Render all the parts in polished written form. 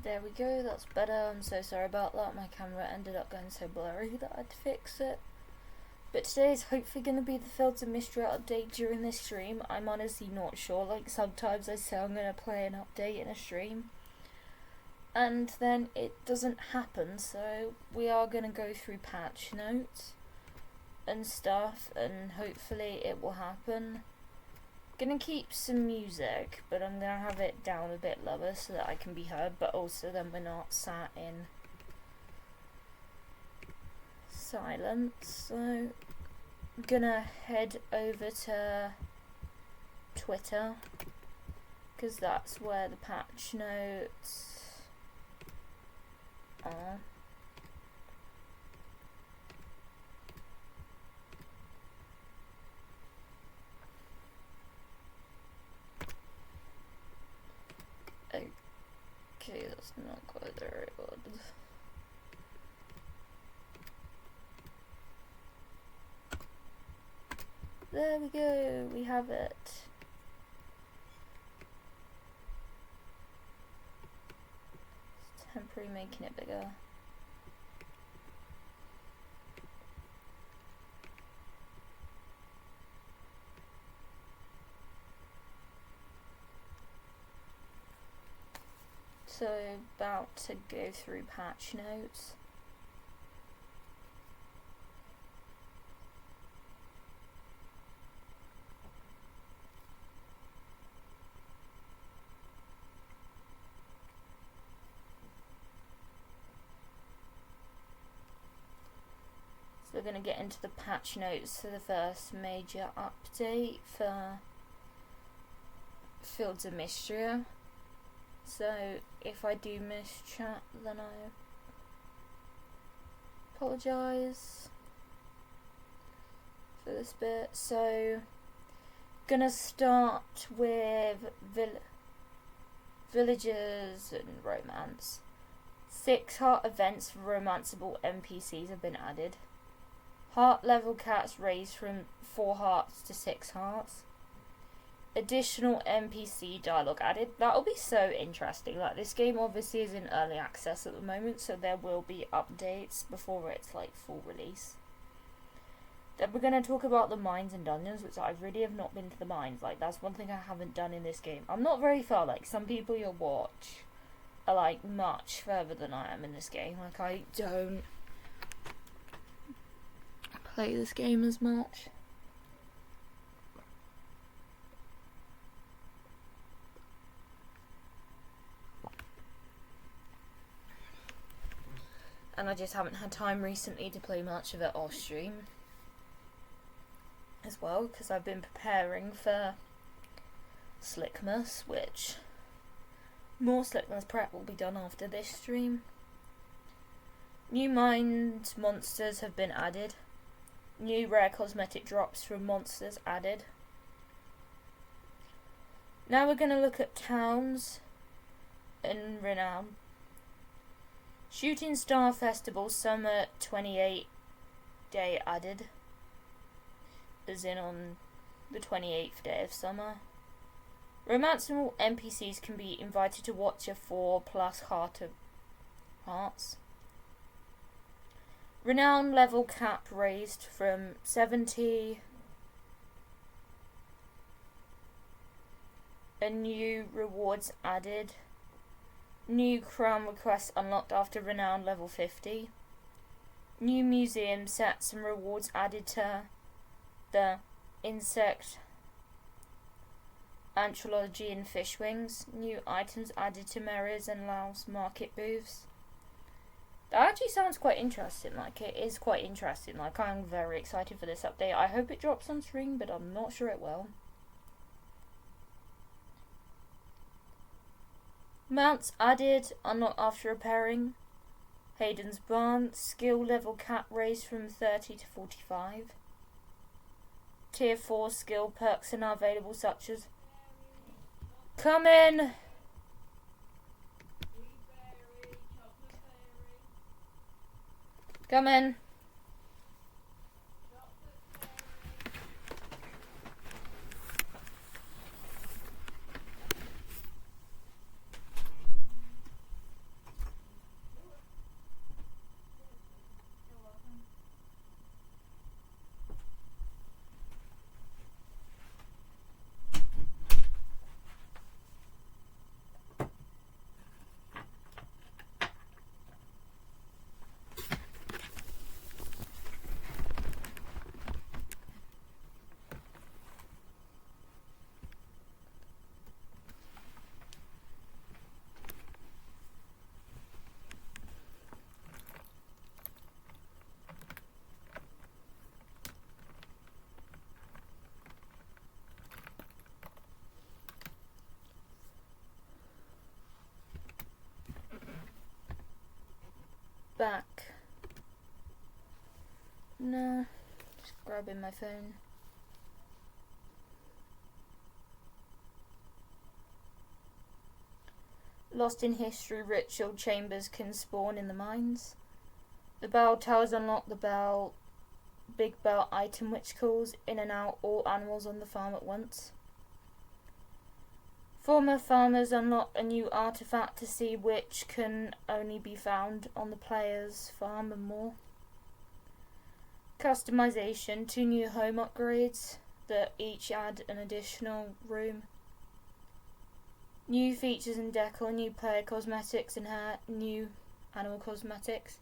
There we go, that's better. I'm so sorry about that. My camera ended up going so blurry that I had to fix it. But today is hopefully going to be the Feilds of Mistra update during this stream. I'm honestly not sure. Like, sometimes I say I'm going to play an update in a stream, and then it doesn't happen. So we are going to go through patch notes and stuff, and hopefully it will happen. Gonna keep some music, but I'm gonna have it down a bit lower so that I can be heard, but also then we're not sat in silence. So I'm gonna head over to Twitter, because that's where the patch notes are. Okay, that's not quite very good. There we go, we have it. It's temporary making it bigger. So, about to go through patch notes. So we're going to get into the patch notes for the first major update for Feilds of Mistra. So if I do miss chat, then I apologise for this bit. So gonna start with villagers and romance. 6 heart events for romanceable NPCs have been added. Heart level cats raised from 4 hearts to 6 hearts. Additional NPC dialogue added. That'll be so interesting. Like, this game obviously is in early access at the moment, so there will be updates before it's like full release. Then we're going to talk about the mines and dungeons, which I really have not been to the mines. Like, that's one thing I haven't done in this game. I'm not very far. Like, some people you'll watch are like much further than I am in this game. Like, I don't play this game as much. And I just haven't had time recently to play much of it off stream as well, because I've been preparing for Slickmas, which more Slickmas prep will be done after this stream. New mined monsters have been added. New rare cosmetic drops from monsters added. Now we're going to look at towns and renown. Shooting Star Festival Summer 28 day added, as in on the 28th day of summer. Romanceable NPCs can be invited to watch a 4+ heart of hearts. Renown level cap raised from 70. A new rewards added. New crown requests unlocked after renown level 50. New museum sets and rewards added to the insect anthropology and fish wings. New items added to Merriers and Laos market booths. That actually sounds quite interesting. Like, it is quite interesting. Like, I'm very excited for this update. I hope it drops on stream, but I'm not sure it will. Mounts added, unlocked after repairing. Hayden's Barn, skill level cap raised from 30 to 45. Tier 4 skill perks are now available, such as come in! Come in! Just grabbing my phone. Lost in history, ritual chambers can spawn in the mines. The bell towers unlock the big bell item which calls in and out all animals on the farm at once. Former farmers unlock a new artifact to see which can only be found on the player's farm and more. Customization, 2 new home upgrades that each add an additional room. New features and decor, new player cosmetics and new animal cosmetics.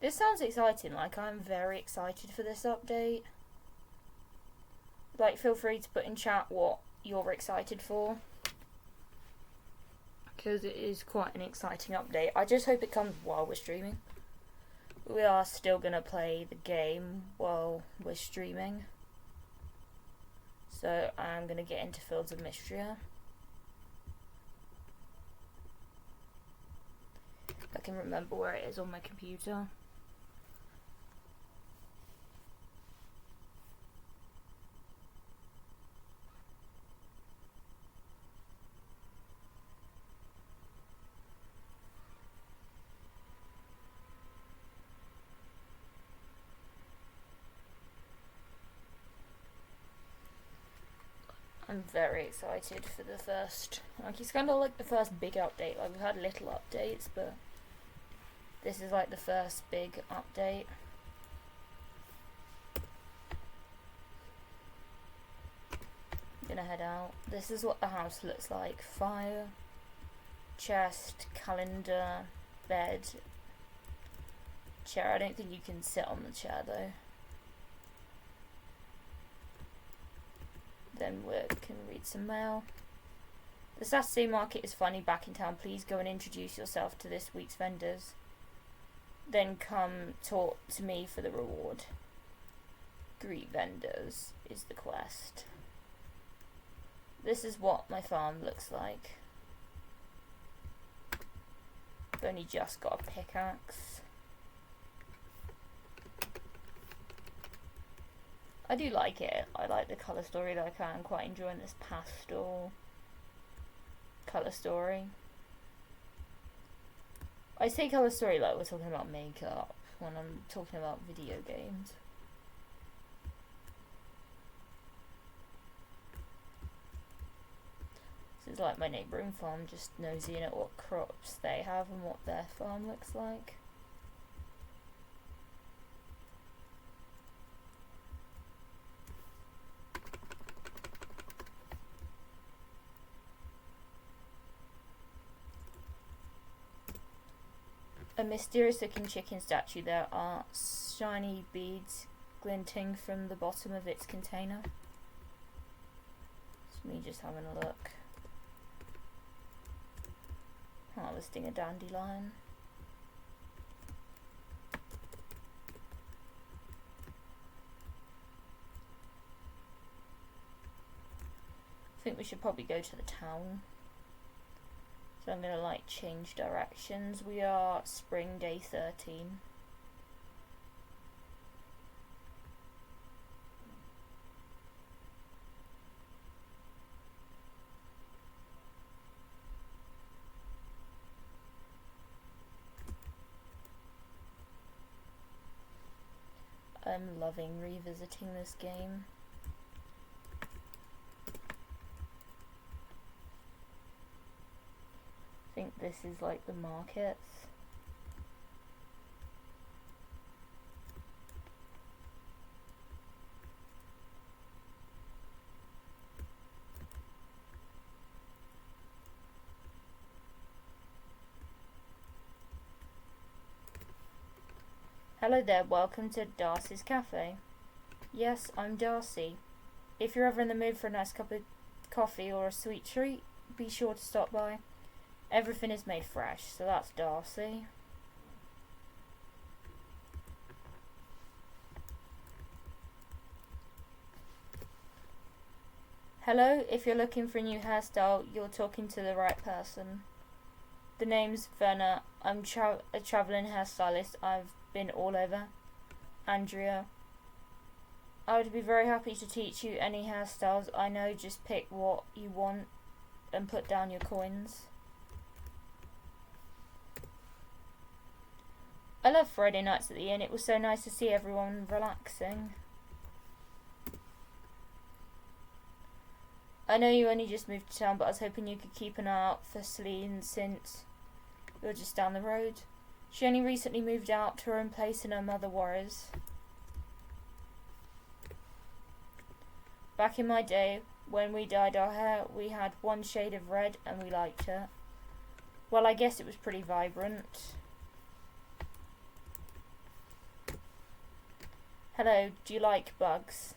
This sounds exciting, like I'm very excited for this update. Like, feel free to put in chat what you're excited for, because it is quite an exciting update. I just hope it comes while we're streaming. We are still going to play the game while we're streaming. So I'm going to get into Feilds of Mistra. I can remember where it is on my computer. I'm very excited for the first, like, it's kind of like the first big update. Like, we've had little updates, but this is like the first big update. I'm gonna head out. This is what the house looks like. Fire, chest, calendar, bed, chair. I don't think you can sit on the chair though. Then we can read some mail. The Saturday market is finally back in town. Please go and introduce yourself to this week's vendors. Then come talk to me for the reward. Greet vendors is the quest. This is what my farm looks like. I've only just got a pickaxe. I do like it. I like the colour story. Like, I'm quite enjoying this pastel colour story. I say colour story like we're talking about makeup when I'm talking about video games. This is like my neighbouring farm, just nosying at what crops they have and what their farm looks like. A mysterious looking chicken statue. There are shiny beads glinting from the bottom of its container. It's me just having a look. Harvesting a dandelion. I think we should probably go to the town. So I'm going to like change directions. We are spring day 13. I'm loving revisiting this game. I think this is like the markets. Hello there, welcome to Darcy's Cafe. Yes, I'm Darcy. If you're ever in the mood for a nice cup of coffee or a sweet treat, be sure to stop by. Everything is made fresh, so that's Darcy. Hello, if you're looking for a new hairstyle, you're talking to the right person. The name's Verna. I'm a travelling hairstylist. I've been all over. Andrea. I would be very happy to teach you any hairstyles I know, just pick what you want and put down your coins. I love Friday nights at the inn, it was so nice to see everyone relaxing. I know you only just moved to town, but I was hoping you could keep an eye out for Celine since you're just down the road. She only recently moved out to her own place and her mother worries. Back in my day, when we dyed our hair, we had one shade of red and we liked it. Well, I guess it was pretty vibrant. Hello, do you like bugs?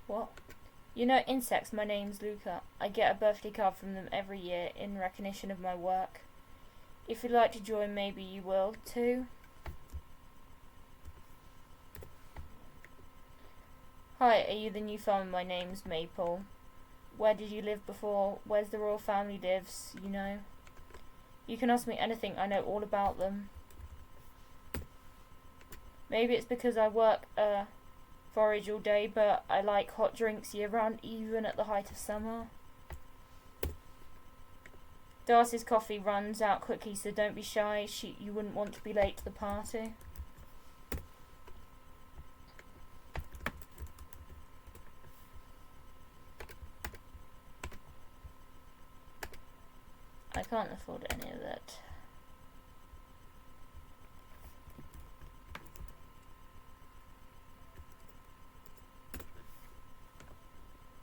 What? You know insects, my name's Luca. I get a birthday card from them every year in recognition of my work. If you'd like to join, maybe you will too. Hi, are you the new farmer? My name's Maple. Where did you live before? Where's the royal family lives, you know? You can ask me anything, I know all about them. Maybe it's because I work forage all day, but I like hot drinks year round, even at the height of summer. Darcy's coffee runs out quickly, so don't be shy. You wouldn't want to be late to the party. I can't afford any of that.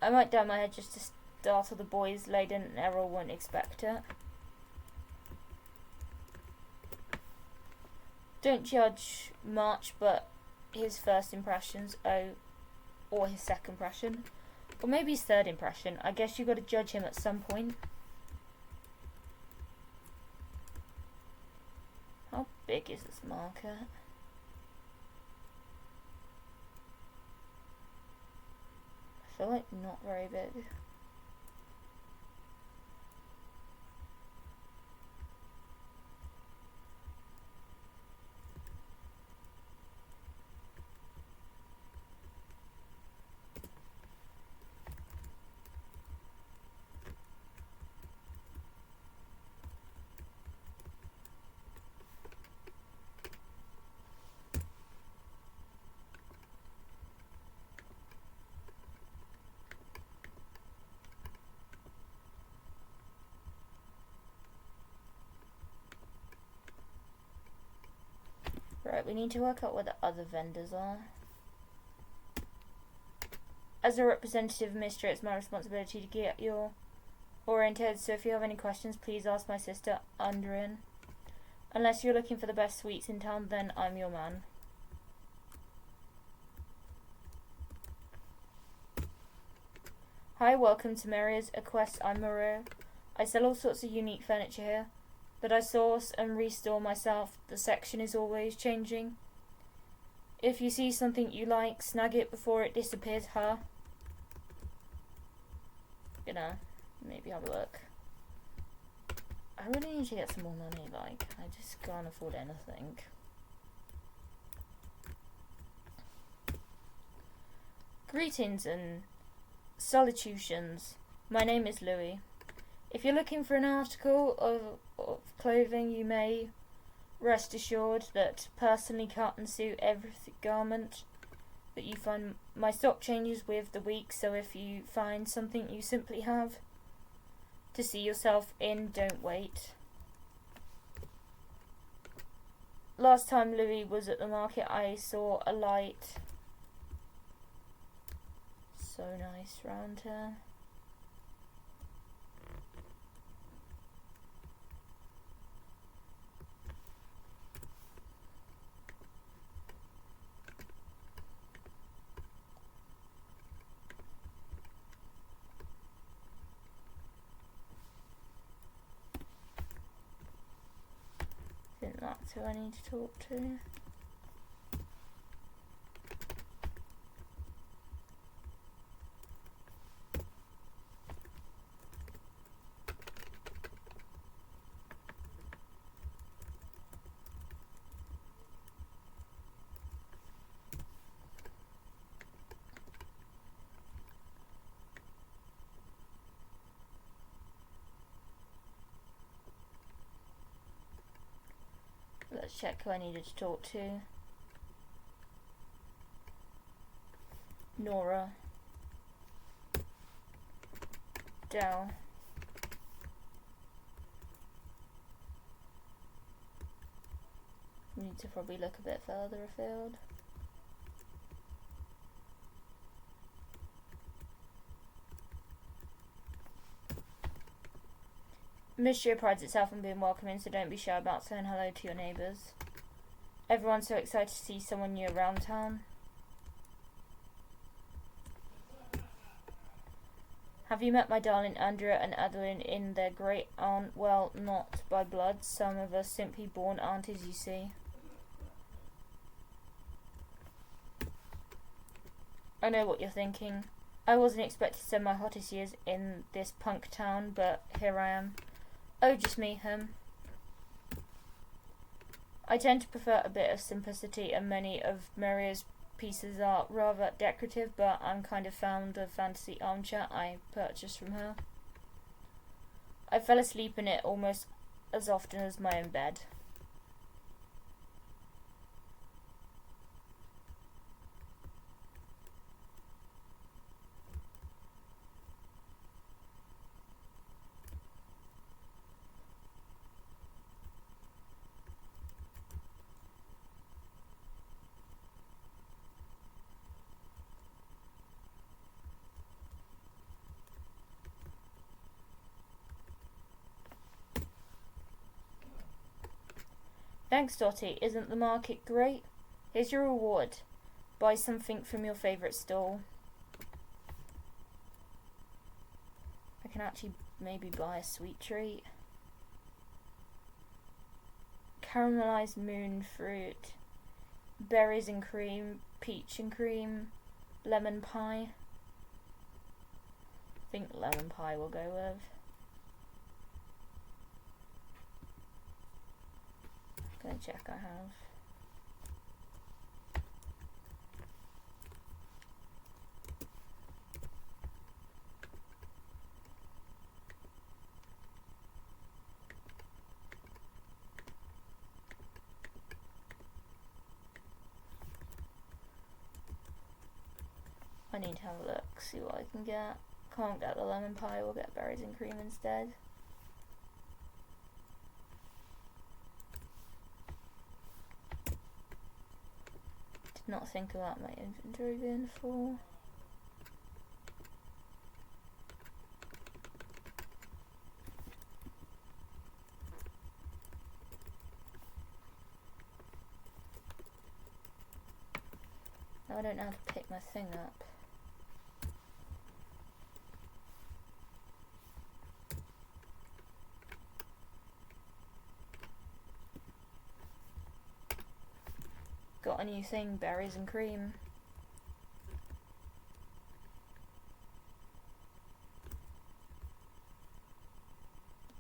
I might dye my hair just to startle the boys. Layden and Errol won't expect it. Don't judge March, but his first impressions, or his second impression, or maybe his third impression. I guess you got to judge him at some point. How big is this market? I feel like not very big. Right, we need to work out where the other vendors are. As a representative of Mistra, it's my responsibility to get you oriented, so if you have any questions, please ask my sister, Underin. Unless you're looking for the best sweets in town, then I'm your man. Hi, welcome to Maria's Quest. I'm Maria. I sell all sorts of unique furniture here that I source and restore myself. The section is always changing. If you see something you like, snag it before it disappears, huh? Gonna maybe have a look. I really need to get some more money, like, I just can't afford anything. Greetings and salutations. My name is Louis. If you're looking for an article of clothing, you may rest assured that personally cut and sew every garment that you find. My stock changes with the week, so if you find something you simply have to see yourself in, don't wait. Last time Louis was at the market, I saw a light. So nice round here. I think that's who I need to talk to. check who I needed to talk to. Nora. Dell. Need to probably look a bit further afield. Mistra prides itself on being welcoming, so don't be shy about saying hello to your neighbours. Everyone's so excited to see someone new around town. Have you met my darling Andrea and Adeline in their great aunt? Well, not by blood. Some of us simply born aunties, you see. I know what you're thinking. I wasn't expected to spend my hottest years in this punk town, but here I am. Oh, just me, I tend to prefer a bit of simplicity, and many of Maria's pieces are rather decorative, but I'm kind of fond of fantasy armchair I purchased from her. I fell asleep in it almost as often as my own bed. Thanks, Dottie. Isn't the market great? Here's your reward. Buy something from your favourite stall. I can actually maybe buy a sweet treat. Caramelised moon fruit, berries and cream, peach and cream, lemon pie. I think lemon pie will go with. Gonna check I have. I need to have a look, see what I can get. Can't get the lemon pie, we'll get berries and cream instead. Did not think about my inventory being full. Now I don't know how to pick my thing up. Got a new thing, berries and cream.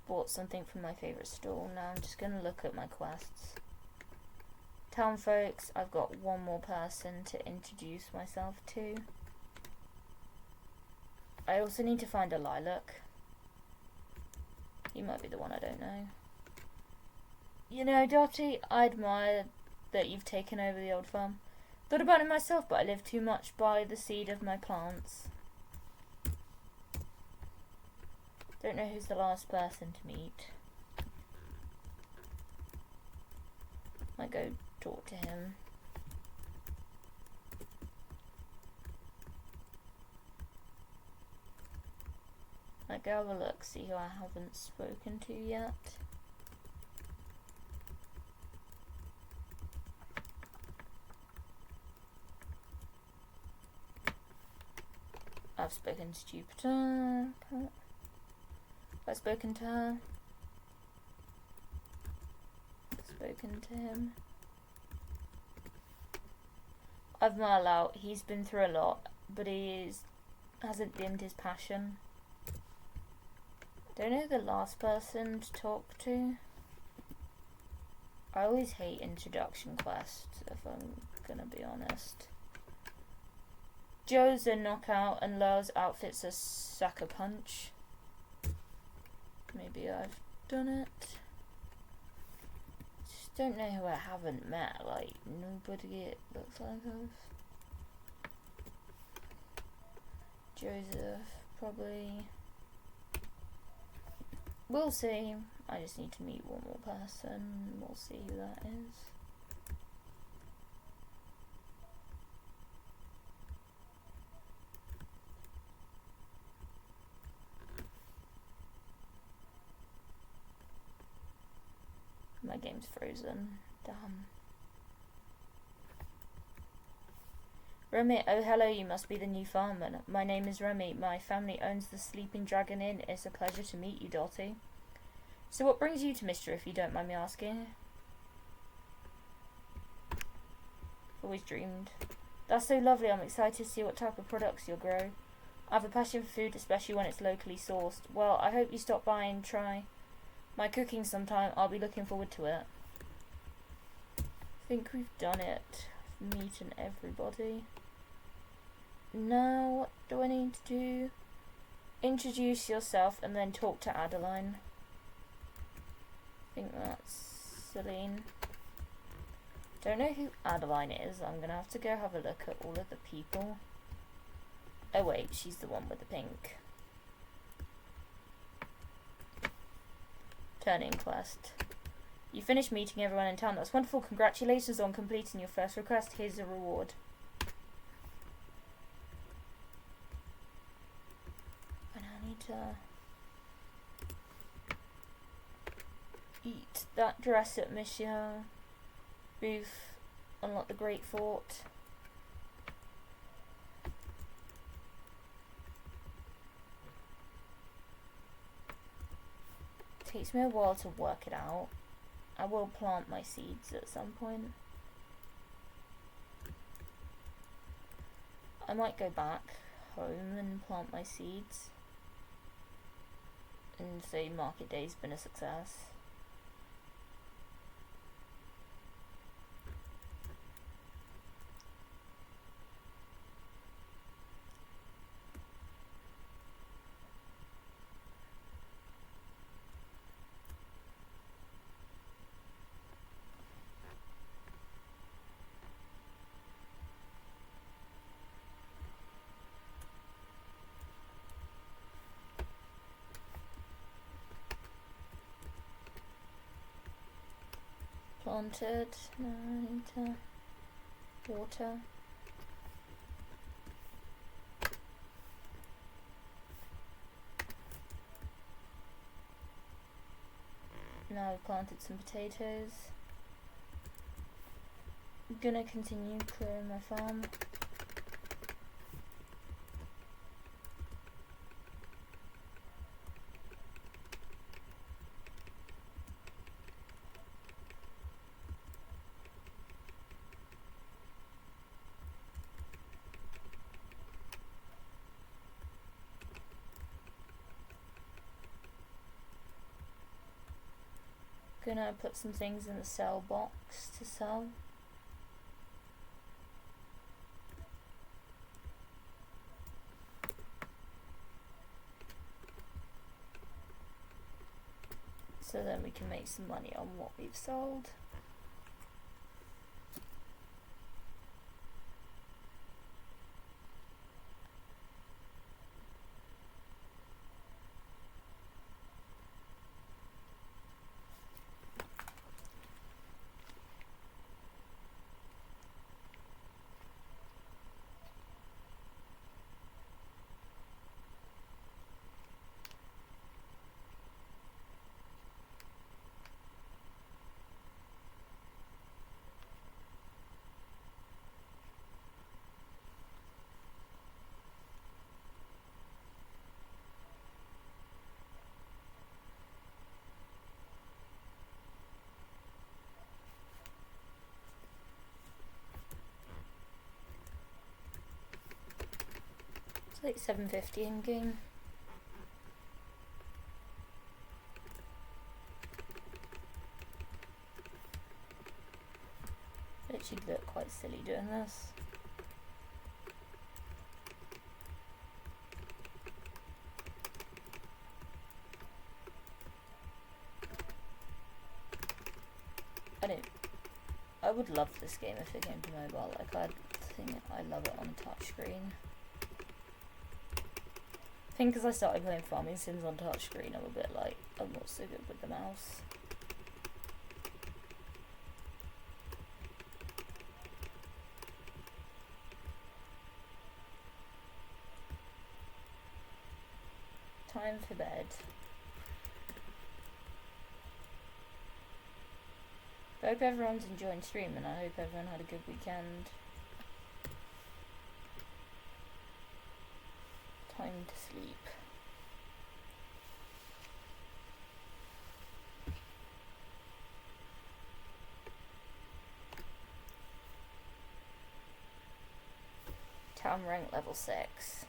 Bought something from my favourite stall. Now I'm just gonna look at my quests. Town folks, I've got one more person to introduce myself to. I also need to find a lilac. He might be the one I don't know. You know, Dottie, I admire that you've taken over the old farm. Thought about it myself, but I live too much by the seed of my plants. Don't know who's the last person to meet. Might go talk to him. Might go have a look, see who I haven't spoken to yet. I've spoken to Jupiter. I've spoken to her. Spoken to him. I've Marl out. He's been through a lot, but hasn't dimmed his passion. Don't know the last person to talk to. I always hate introduction quests, if I'm gonna be honest. Joe's a knockout and Lars outfits a sucker punch. Maybe I've done it. Just Don't know who I haven't met. Like, nobody it looks like us. Joseph, probably. We'll see. I just need to meet one more person. We'll see who that is. My game's frozen. Damn. Remy, oh hello, you must be the new farmer. My name is Remy. My family owns the Sleeping Dragon Inn. It's a pleasure to meet you, Dottie. So what brings you to Mistra, if you don't mind me asking? Always dreamed. That's so lovely. I'm excited to see what type of products you'll grow. I have a passion for food, especially when it's locally sourced. Well, I hope you stop by and try my cooking sometime. I'll be looking forward to it. I think we've done it. Meeting everybody. Now, what do I need to do? Introduce yourself and then talk to Adeline. I think that's Celine. Don't know who Adeline is. I'm gonna have to go have a look at all of the people. Oh wait, she's the one with the pink. Turning quest. You finished meeting everyone in town. That's wonderful. Congratulations on completing your first request. Here's a reward. And I need to eat that dress at Mistra. Booth. Unlock the Great Fort. Takes me a while to work it out. I will plant my seeds at some point. I might go back home and plant my seeds and say market day's been a success. Planted. No, I need to water. Now I've planted some potatoes. I'm gonna continue clearing my farm. Gonna put some things in the sell box to sell. So then we can make some money on what we've sold. It's like 750 in game. It should look quite silly doing this. I don't would love this game if it came to mobile. Like, I think I love it on a touchscreen. I think because I started playing Farming Sims on touchscreen, I'm a bit like, I'm not so good with the mouse. Time for bed. I hope everyone's enjoying stream, and I hope everyone had a good weekend. Time to sleep. Town rank level 6.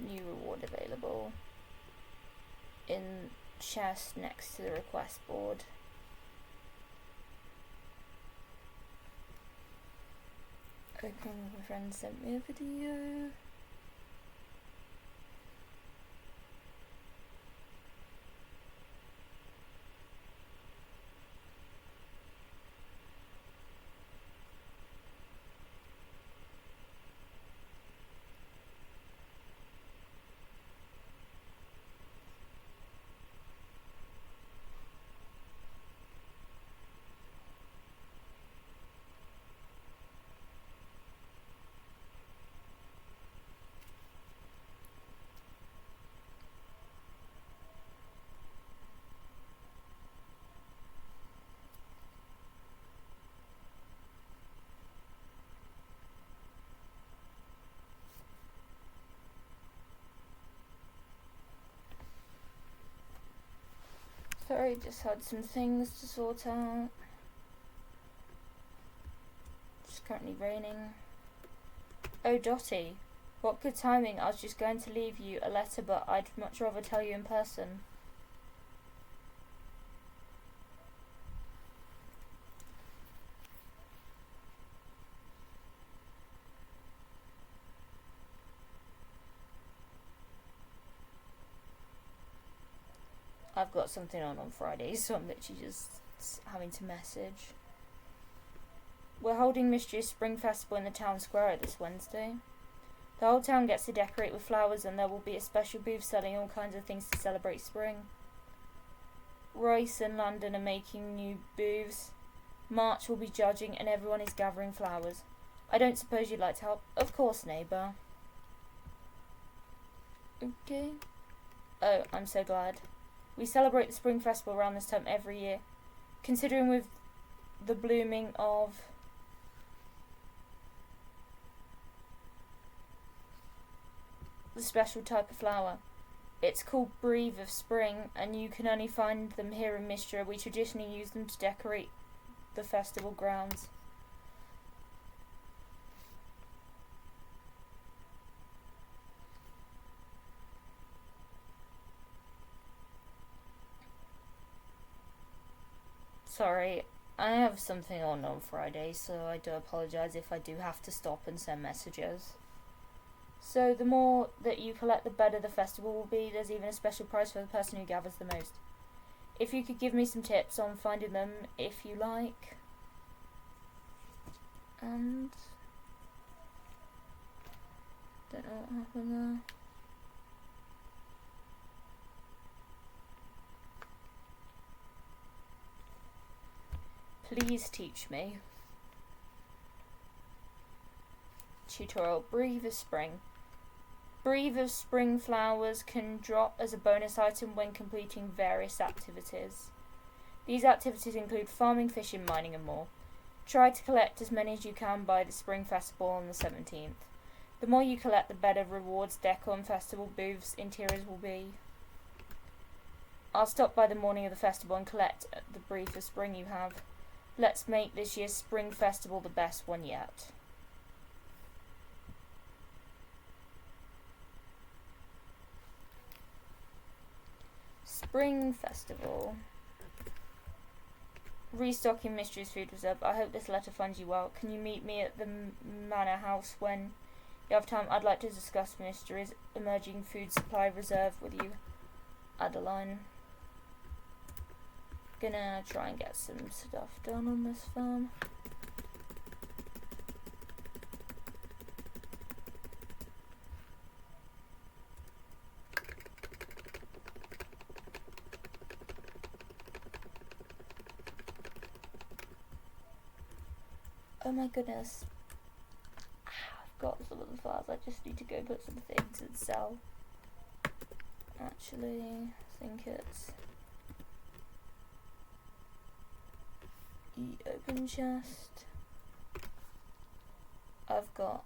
New reward available. In chest next to the request board. Okay, my friend sent me a video. Sorry, just had some things to sort out. It's currently raining. Oh, Dottie, what good timing. I was just going to leave you a letter, but I'd much rather tell you in person. I've got something on Friday, so I'm literally just having to message. We're holding Mistra's Spring Festival in the town square this Wednesday. The whole town gets to decorate with flowers, and there will be a special booth selling all kinds of things to celebrate spring. Royce and Landon are making new booths. March will be judging, and everyone is gathering flowers. I don't suppose you'd like to help? Of course, neighbour. Okay. Oh, I'm so glad. We celebrate the Spring Festival around this time every year. Considering with the blooming of the special type of flower. It's called Breathe of Spring, and you can only find them here in Mistra. We traditionally use them to decorate the festival grounds. Sorry, I have something on Friday, so I do apologise if I do have to stop and send messages. So the more that you collect, the better the festival will be. There's even a special prize for the person who gathers the most. If you could give me some tips on finding them, if you like. And don't know what happened there. Please teach me. Tutorial. Breathe of Spring. Breathe of Spring flowers can drop as a bonus item when completing various activities. These activities include farming, fishing, mining and more. Try to collect as many as you can by the Spring Festival on the 17th. The more you collect, the better rewards, decor and festival booths interiors will be. I'll stop by the morning of the festival and collect the Breathe of Spring you have. Let's make this year's Spring Festival the best one yet. Spring Festival. Restocking Mistra's food reserve. I hope this letter finds you well. Can you meet me at the manor house when you have time? I'd like to discuss Mistra's emerging food supply reserve with you. Adeline. Gonna try and get some stuff done on this farm. Oh my goodness. I've got some of the flowers. I just need to go put some things and sell. Actually, I think it's open chest. I've got,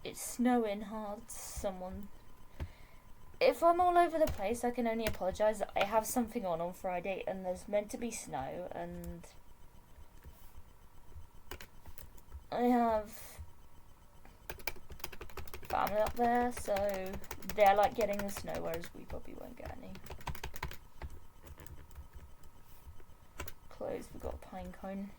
it's snowing hard. Someone, if I'm all over the place, I can only apologise that I have something on Friday and there's meant to be snow, and I have family up there, so they're like getting the snow, whereas we probably won't get any. Clothes, we've got a pine cone.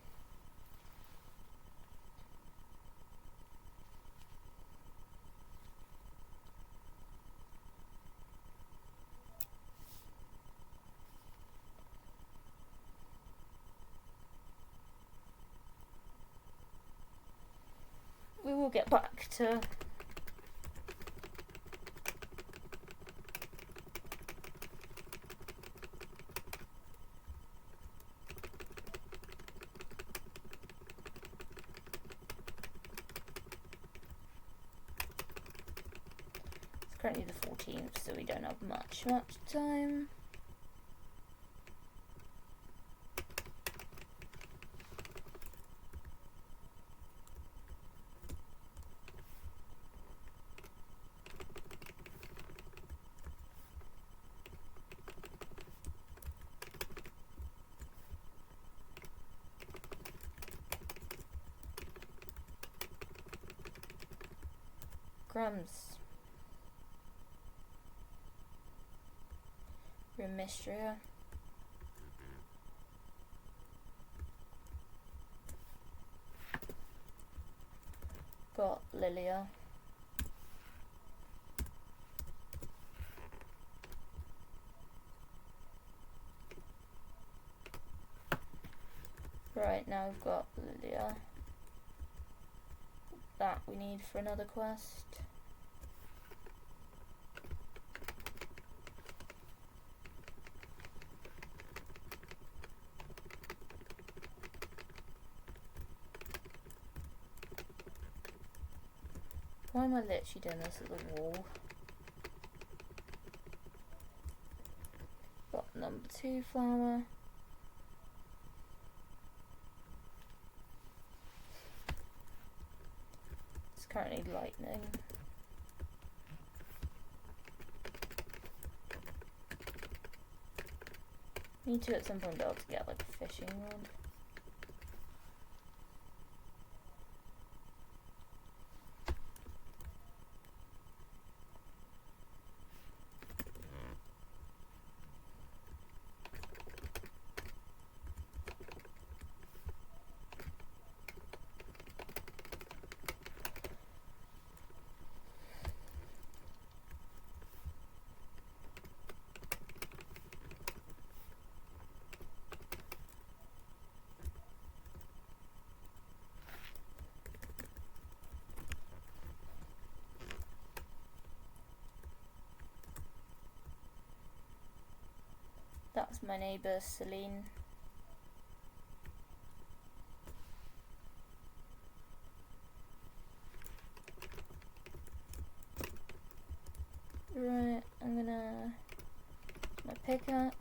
We will get back to it's currently the 14th, so we don't have much time. Grams. Mistra. Got Lilia. Right, now we've got Lilia. That we need for another quest. Why am I literally doing this at the wall? Got number 2 flower. It's currently lightning. Need to at some point be able to get like a fishing rod. That's my neighbour Celine. Right, I'm gonna my pickaxe.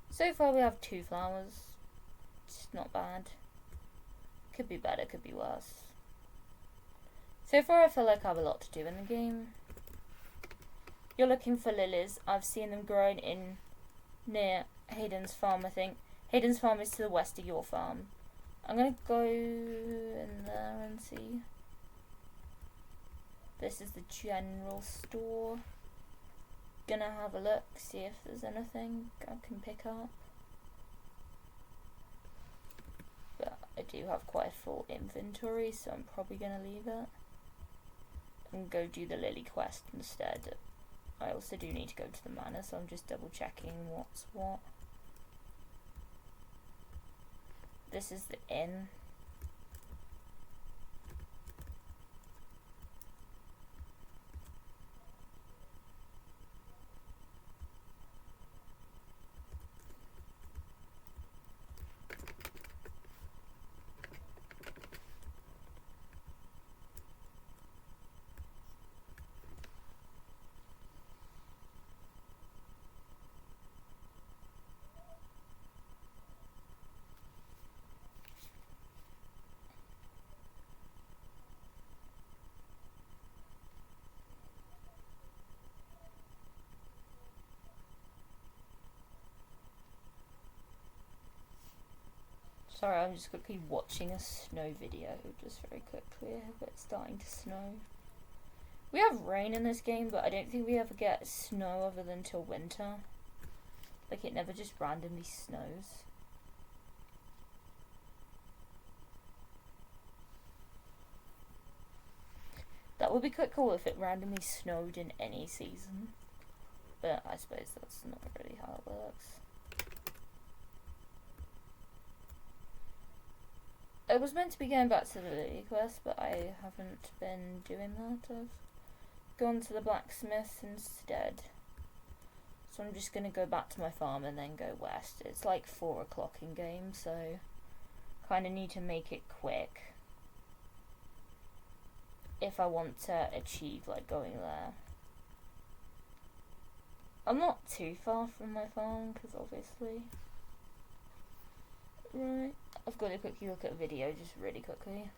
So far we have 2 flowers. It's not bad. Could be better, could be worse. So far I feel like I have a lot to do in the game. You're looking for lilies. I've seen them growing in near Hayden's farm, I think. Hayden's farm is to the west of your farm. I'm going to go in there and see. This is the general store. Gonna have a look, see if there's anything I can pick up. But I do have quite a full inventory, so I'm probably going to leave it and go do the lily quest instead. I also do need to go to the manor, so I'm just double checking what's what. This is the inn. Sorry, I'm just quickly watching a snow video, just very quickly, but it's starting to snow. We have rain in this game, but I don't think we ever get snow other than till winter. Like, it never just randomly snows. That would be quite cool if it randomly snowed in any season. But I suppose that's not really how it works. I was meant to be going back to the Lily quest, but I haven't been doing that. I've gone to the blacksmith instead. So I'm just going to go back to my farm and then go west. It's like 4 o'clock in game, so kind of need to make it quick if I want to achieve like going there. I'm not too far from my farm because obviously. Right, I've got to quickly look at a video just really quickly.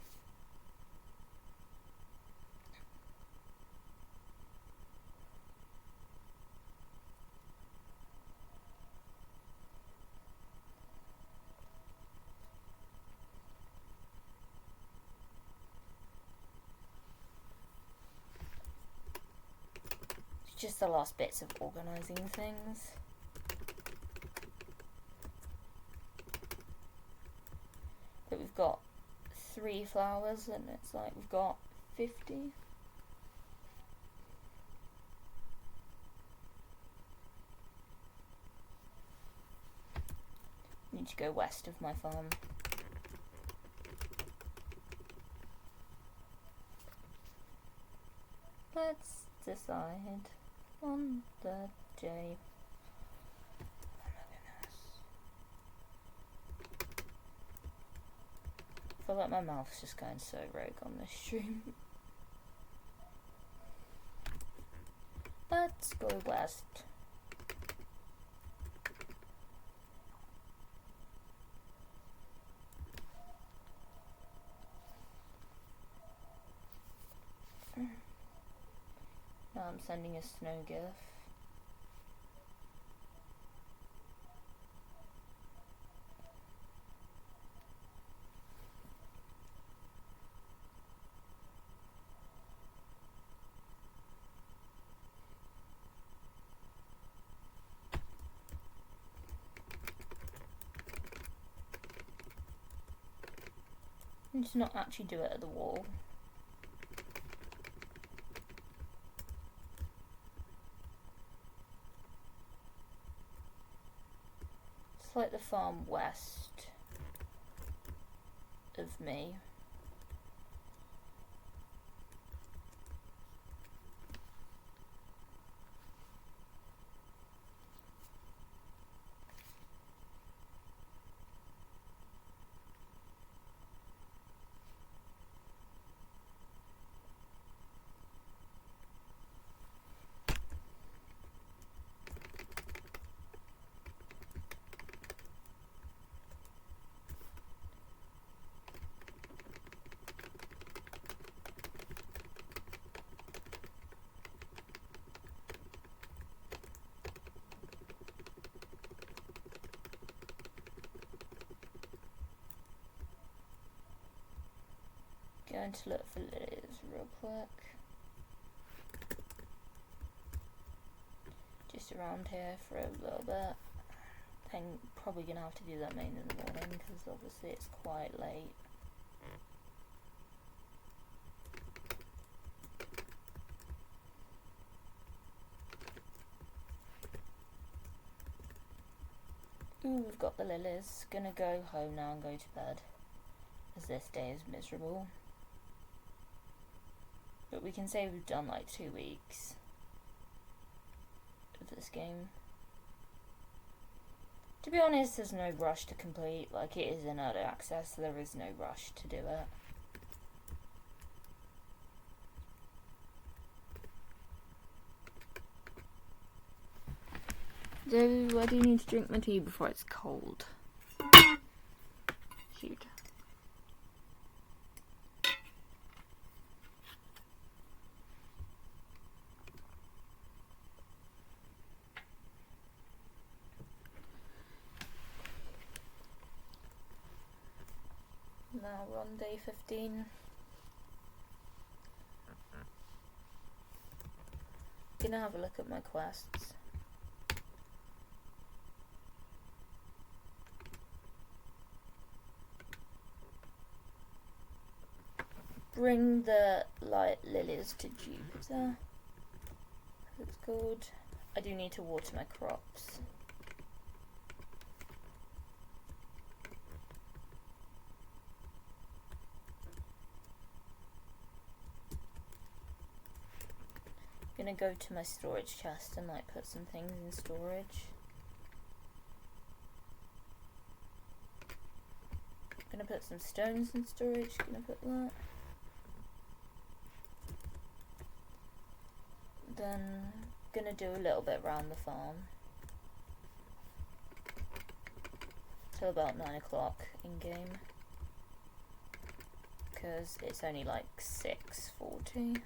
Just the last bits of organising things. But we've got 3 flowers and it's like we've got 50. Need to go west of my farm. Let's decide on the day. Oh my goodness. I feel like my mouth's just going so rogue on this stream. Let's go west. Now I'm sending a snow gif. And just not actually do it at the wall. It's like the farm west of me. Going to look for lilies real quick. Just around here for a little bit. I'm probably going to have to do that mainly in the morning because obviously it's quite late. Ooh, we've got the lilies. Gonna go home now and go to bed as this day is miserable. But we can say we've done like 2 weeks of this game. To be honest, there's no rush to complete. Like, it is in early access, so there is no rush to do it. I do need to drink my tea before it's cold. Shoot. Now we're on day 15. Gonna have a look at my quests. Bring the light lilies to Jupiter. It's good. I do need to water my crops. Gonna go to my storage chest and like put some things in storage. Gonna put some stones in storage. Gonna put that. Then gonna do a little bit around the farm till about 9 o'clock in game because it's only like 6:40.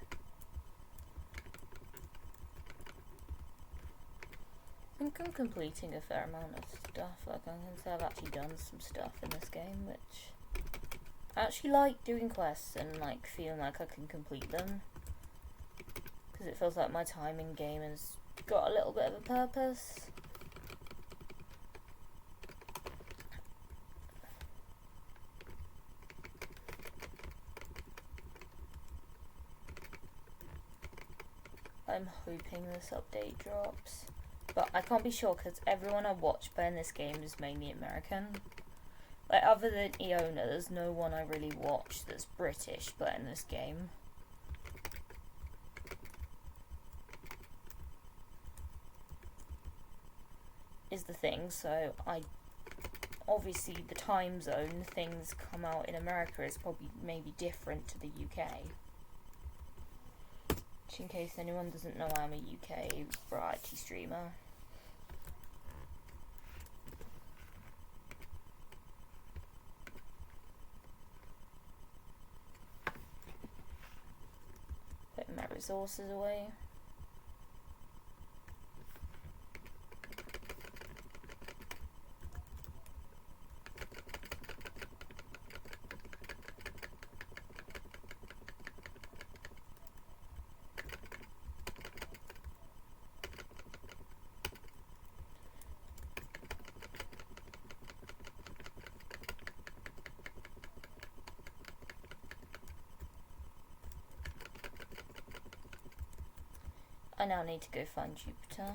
I think I'm completing a fair amount of stuff. Like I can say I've actually done some stuff in this game, which I actually like doing quests and like feeling like I can complete them. Because it feels like my time in game has got a little bit of a purpose. I'm hoping this update drops, but I can't be sure because everyone I watch playing this game is mainly American. Like other than Iona, there's no one I really watch that's British playing this game. Is the thing, so I obviously the time zone things come out in America is probably maybe different to the UK. Which in case anyone doesn't know, I'm a UK variety streamer. Putting my resources away. I now need to go find Jupiter.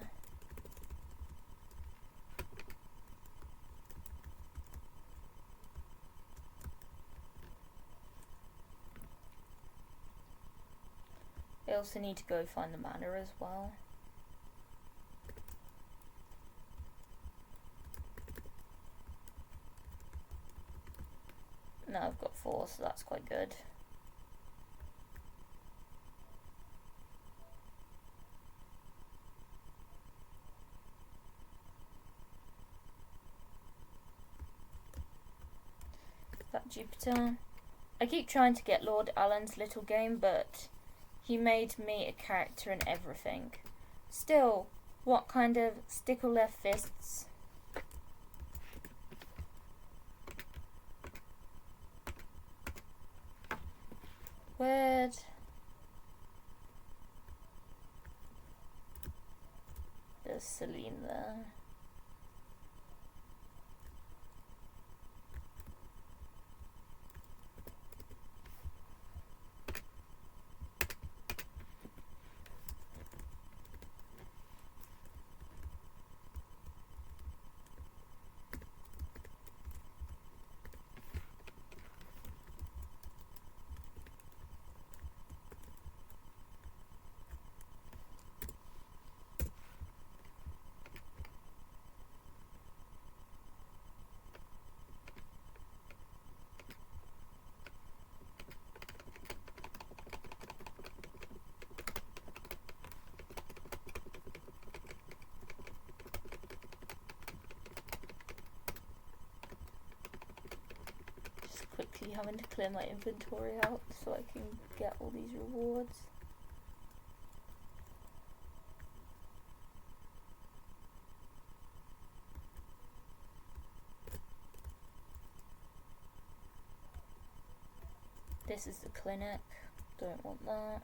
I also need to go find the manor as well. Now I've got 4, so that's quite good. That Jupiter. I keep trying to get Lord Allen's little game, but he made me a character and everything. Still, what kind of stickle left fists? Weird. There's Celine there. Quickly having to clear my inventory out so I can get all these rewards. This is the clinic. Don't want that.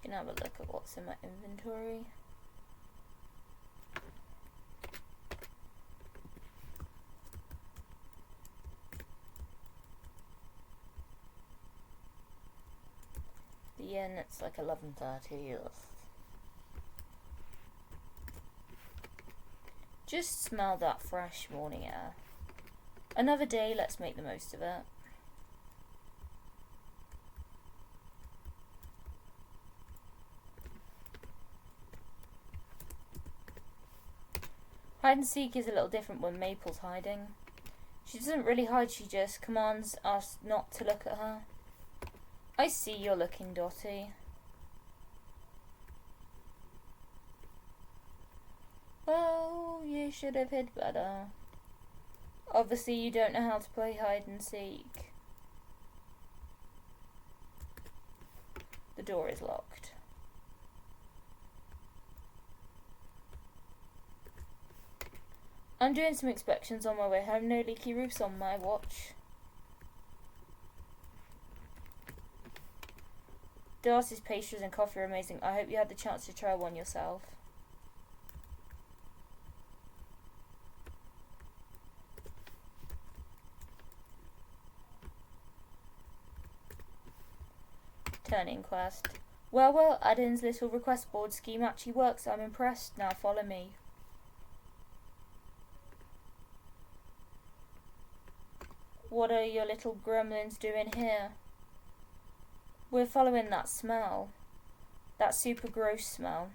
Can have a look at what's in my inventory. The inn, it's like 11:30. Just smell that fresh morning air. Another day, let's make the most of it. Hide and seek is a little different when Maple's hiding. She doesn't really hide, she just commands us not to look at her. I see you're looking, Dottie. Well, you should have hid better. Obviously you don't know how to play hide and seek. The door is locked. I'm doing some inspections on my way home. No leaky roofs on my watch. Darcy's pastries and coffee are amazing. I hope you had the chance to try one yourself. Turning quest. Well, Adin's little request board scheme actually works. I'm impressed. Now follow me. What are your little gremlins doing here? We're following that smell. That super gross smell.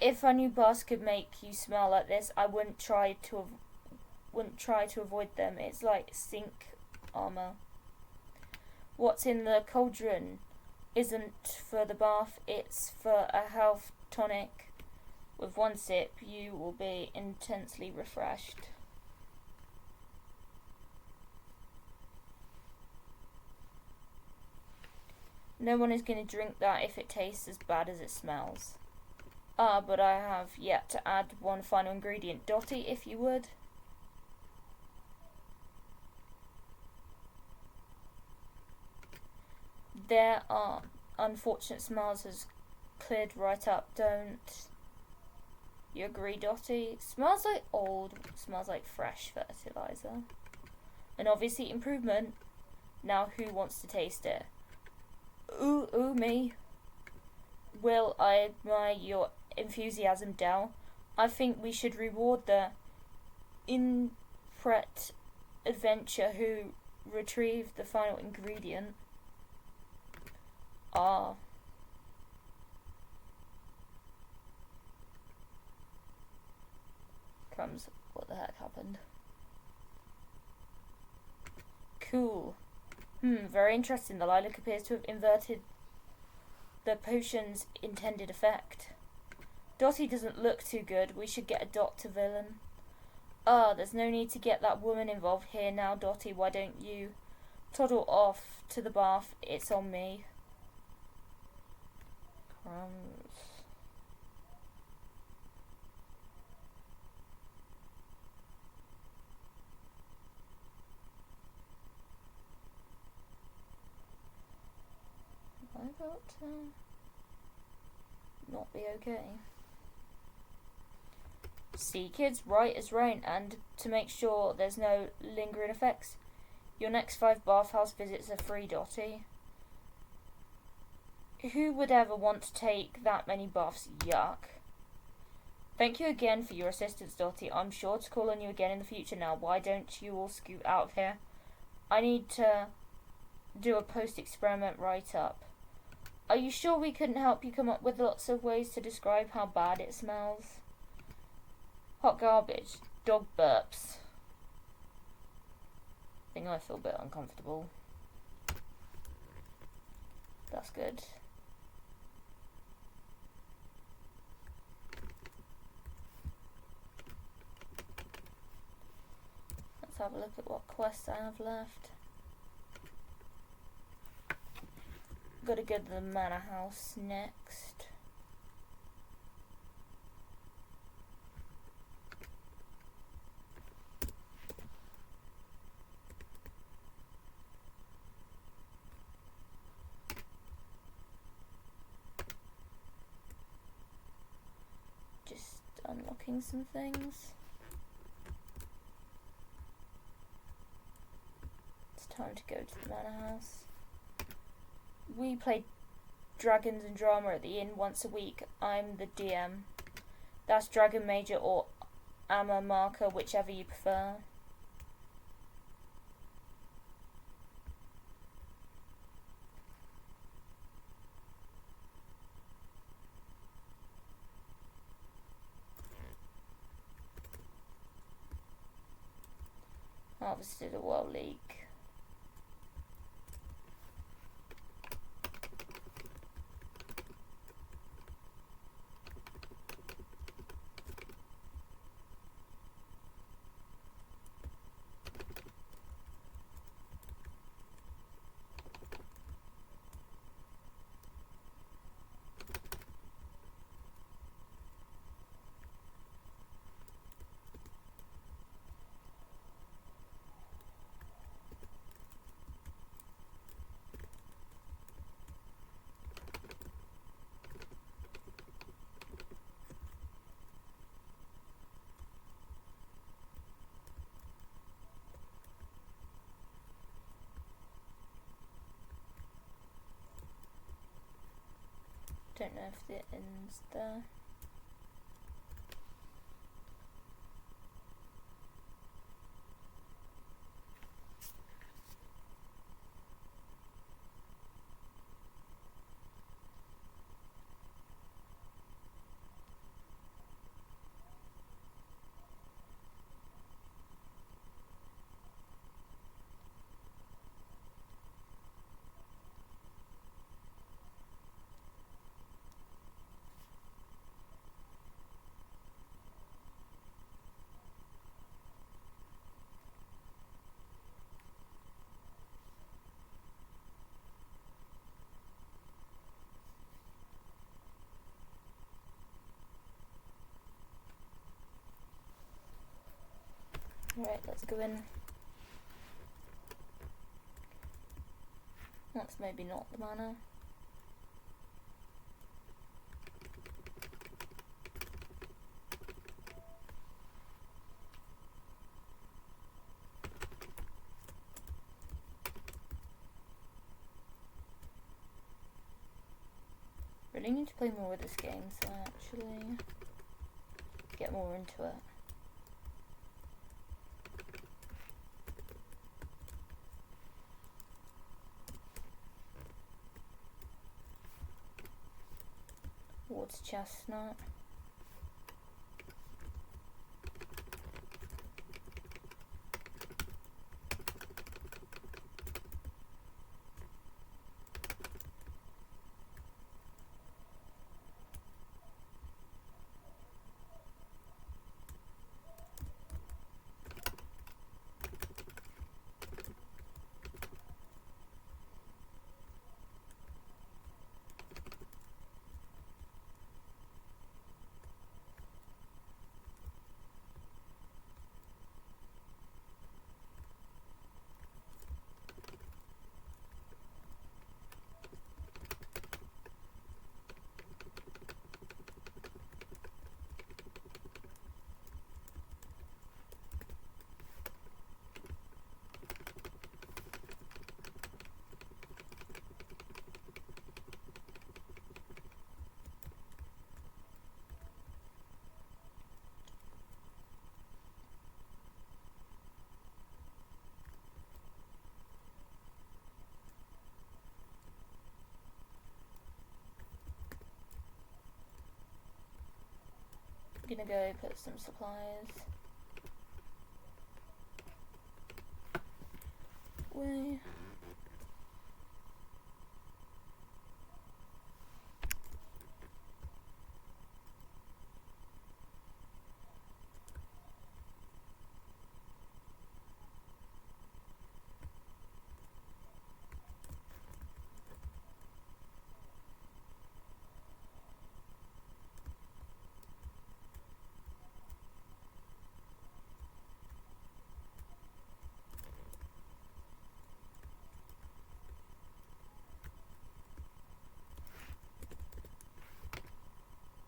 If I knew bars could make you smell like this, I wouldn't try to avoid them. It's like sink armor. What's in the cauldron isn't for the bath, it's for a health tonic. With one sip, you will be intensely refreshed. No one is going to drink that if it tastes as bad as it smells. Ah, but I have yet to add one final ingredient. Dottie, if you would. There are unfortunate smells has cleared right up. Don't you agree, Dottie? Smells like old, smells like fresh fertilizer. And obviously improvement. Now who wants to taste it? Ooh, me. Will I admire your enthusiasm, Del? I think we should reward the inpret adventure who retrieved the final ingredient. Ah. Crumbs, what the heck happened? Cool. Very interesting. The lilac appears to have inverted the potion's intended effect. Dottie doesn't look too good. We should get a doctor villain. There's no need to get that woman involved here now, Dottie. Why don't you toddle off to the bath? It's on me. Crumbs. I got to not be okay. See, kids, right as rain, and to make sure there's no lingering effects, your next 5 bathhouse visits are free, Dottie. Who would ever want to take that many baths? Yuck. Thank you again for your assistance, Dottie. I'm sure to call on you again in the future now. Why don't you all scoot out of here? I need to do a post-experiment write-up. Are you sure we couldn't help you come up with lots of ways to describe how bad it smells? Hot garbage. Dog burps. I think I feel a bit uncomfortable. That's good. Let's have a look at what quests I have left. Gotta go to the manor house next. Just unlocking some things. It's time to go to the manor house. We play Dragons and Drama at the inn once a week. I'm the DM. That's Dragon Major or Amma Marker, whichever you prefer. Harvested a World League. Don't know if the inn's there. Right, let's go in. That's maybe not the manor. Really need to play more with this game, so I actually get more into it. Water chestnut. I'm gonna go put some supplies away.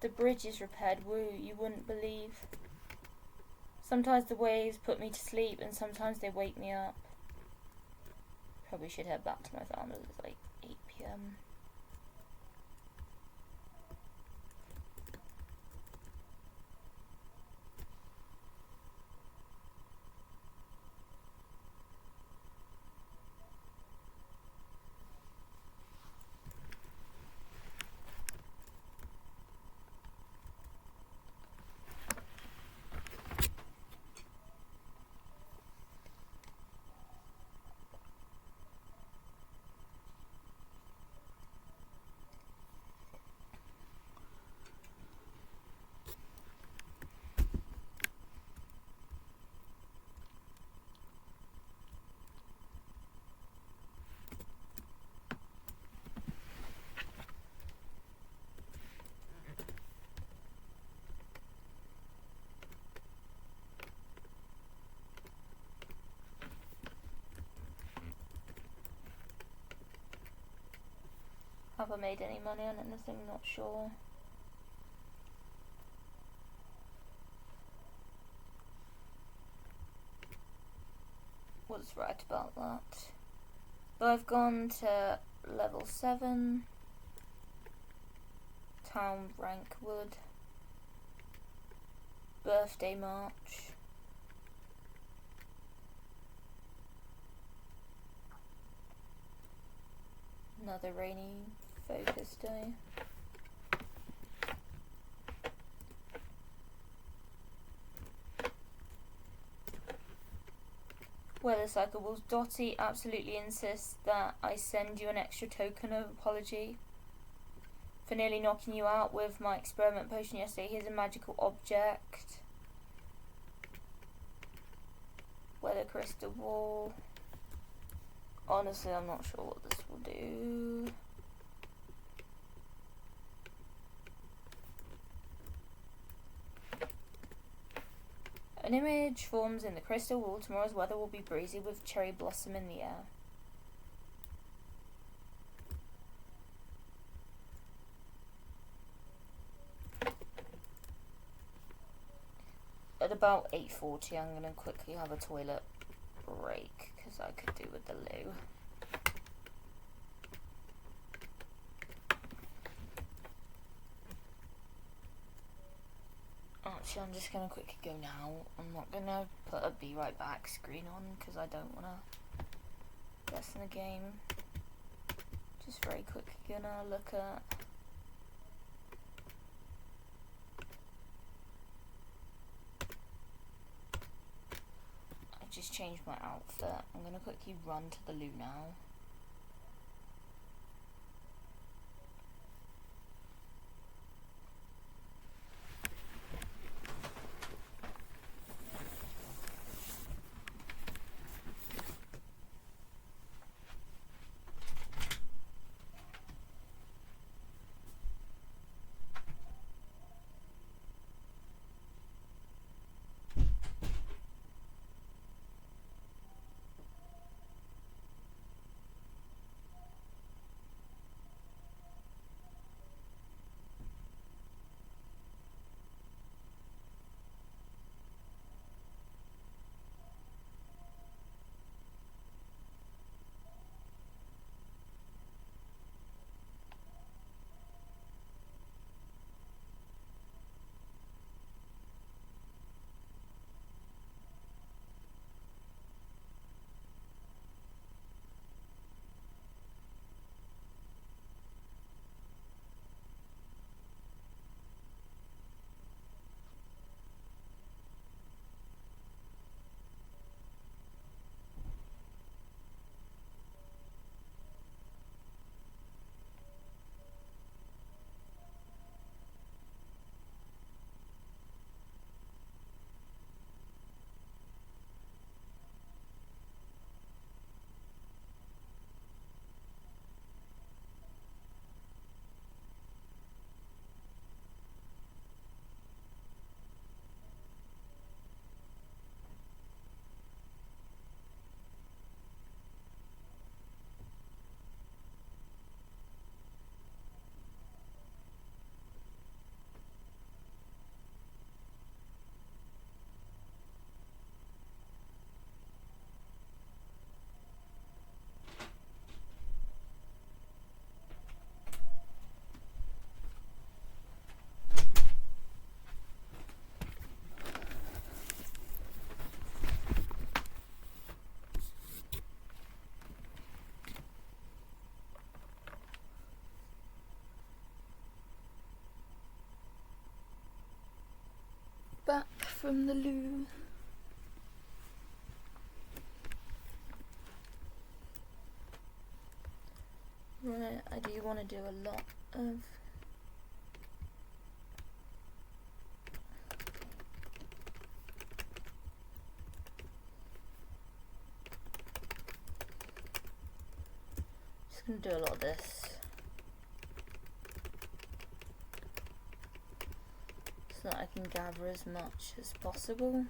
The bridge is repaired. Woo, you wouldn't believe. Sometimes the waves put me to sleep and sometimes they wake me up. Probably should head back to my farm. It's like 8 PM. Have I made any money on anything? Not sure. Was right about that. But I've gone to level 7. Town rank wood. Birthday march. Another rainy focus day. Weather Cycles. Dottie absolutely insists that I send you an extra token of apology for nearly knocking you out with my experiment potion yesterday. Here's a magical object. Weather crystal ball. Honestly, I'm not sure what this will do. An image forms in the crystal wall. Tomorrow's weather will be breezy with cherry blossom in the air. At about 8:40, I'm going to quickly have a toilet break because I could do with the loo. Actually, I'm just going to quickly go now. I'm not going to put a be right back screen on because I don't want to guess in the game. Just very quickly going to look at... I've just changed my outfit. I'm going to quickly run to the loo now. from the loo. Right, I do want to do a lot of just gonna do a lot of this so that I can gather as much as possible.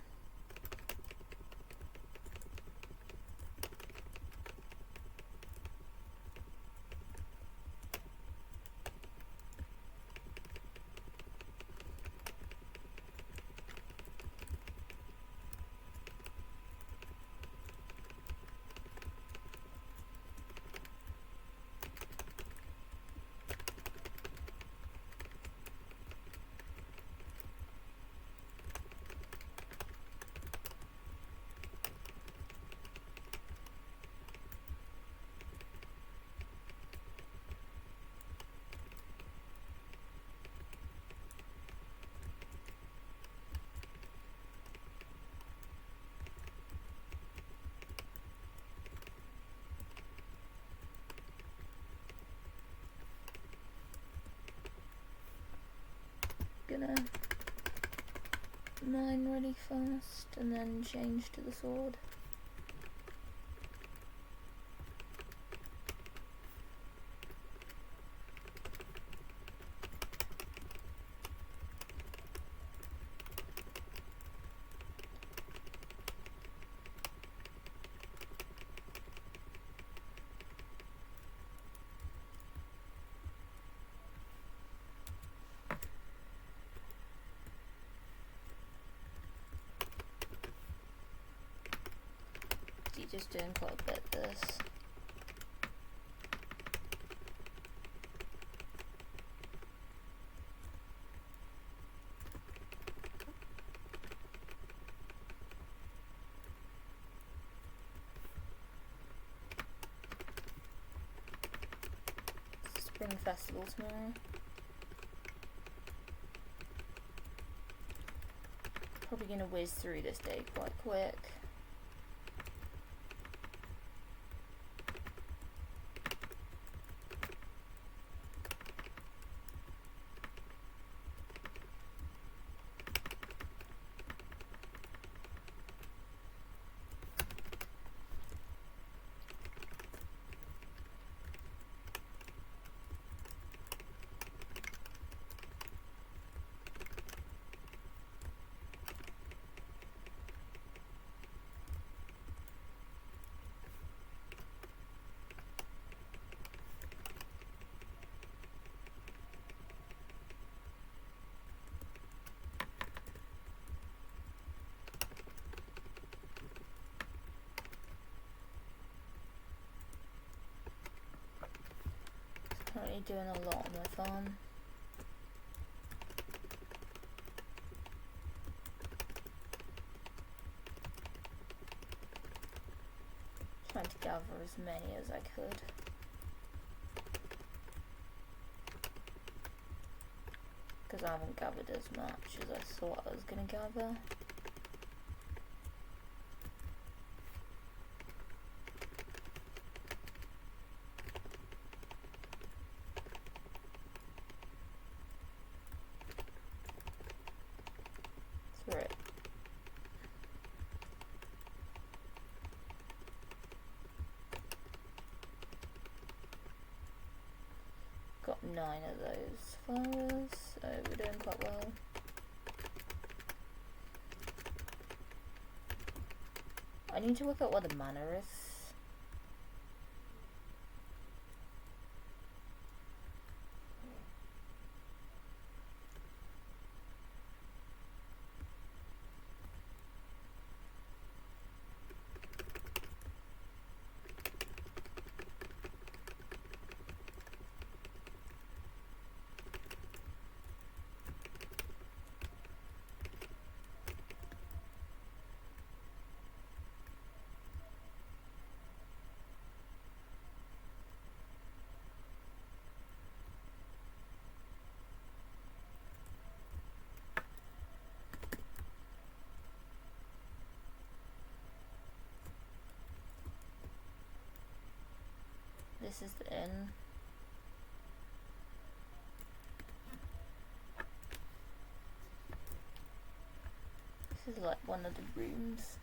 Gonna mine really fast and then change to the sword. Just doing quite a bit of this. Spring Festival tomorrow. Probably gonna whiz through this day quite quick. Currently doing a lot on my farm. Trying to gather as many as I could. Because I haven't gathered as much as I thought I was going to gather. Right. Got 9 of those flowers, so we're doing quite well. I need to work out what the mana is. this is the inn. This is like one of the rooms.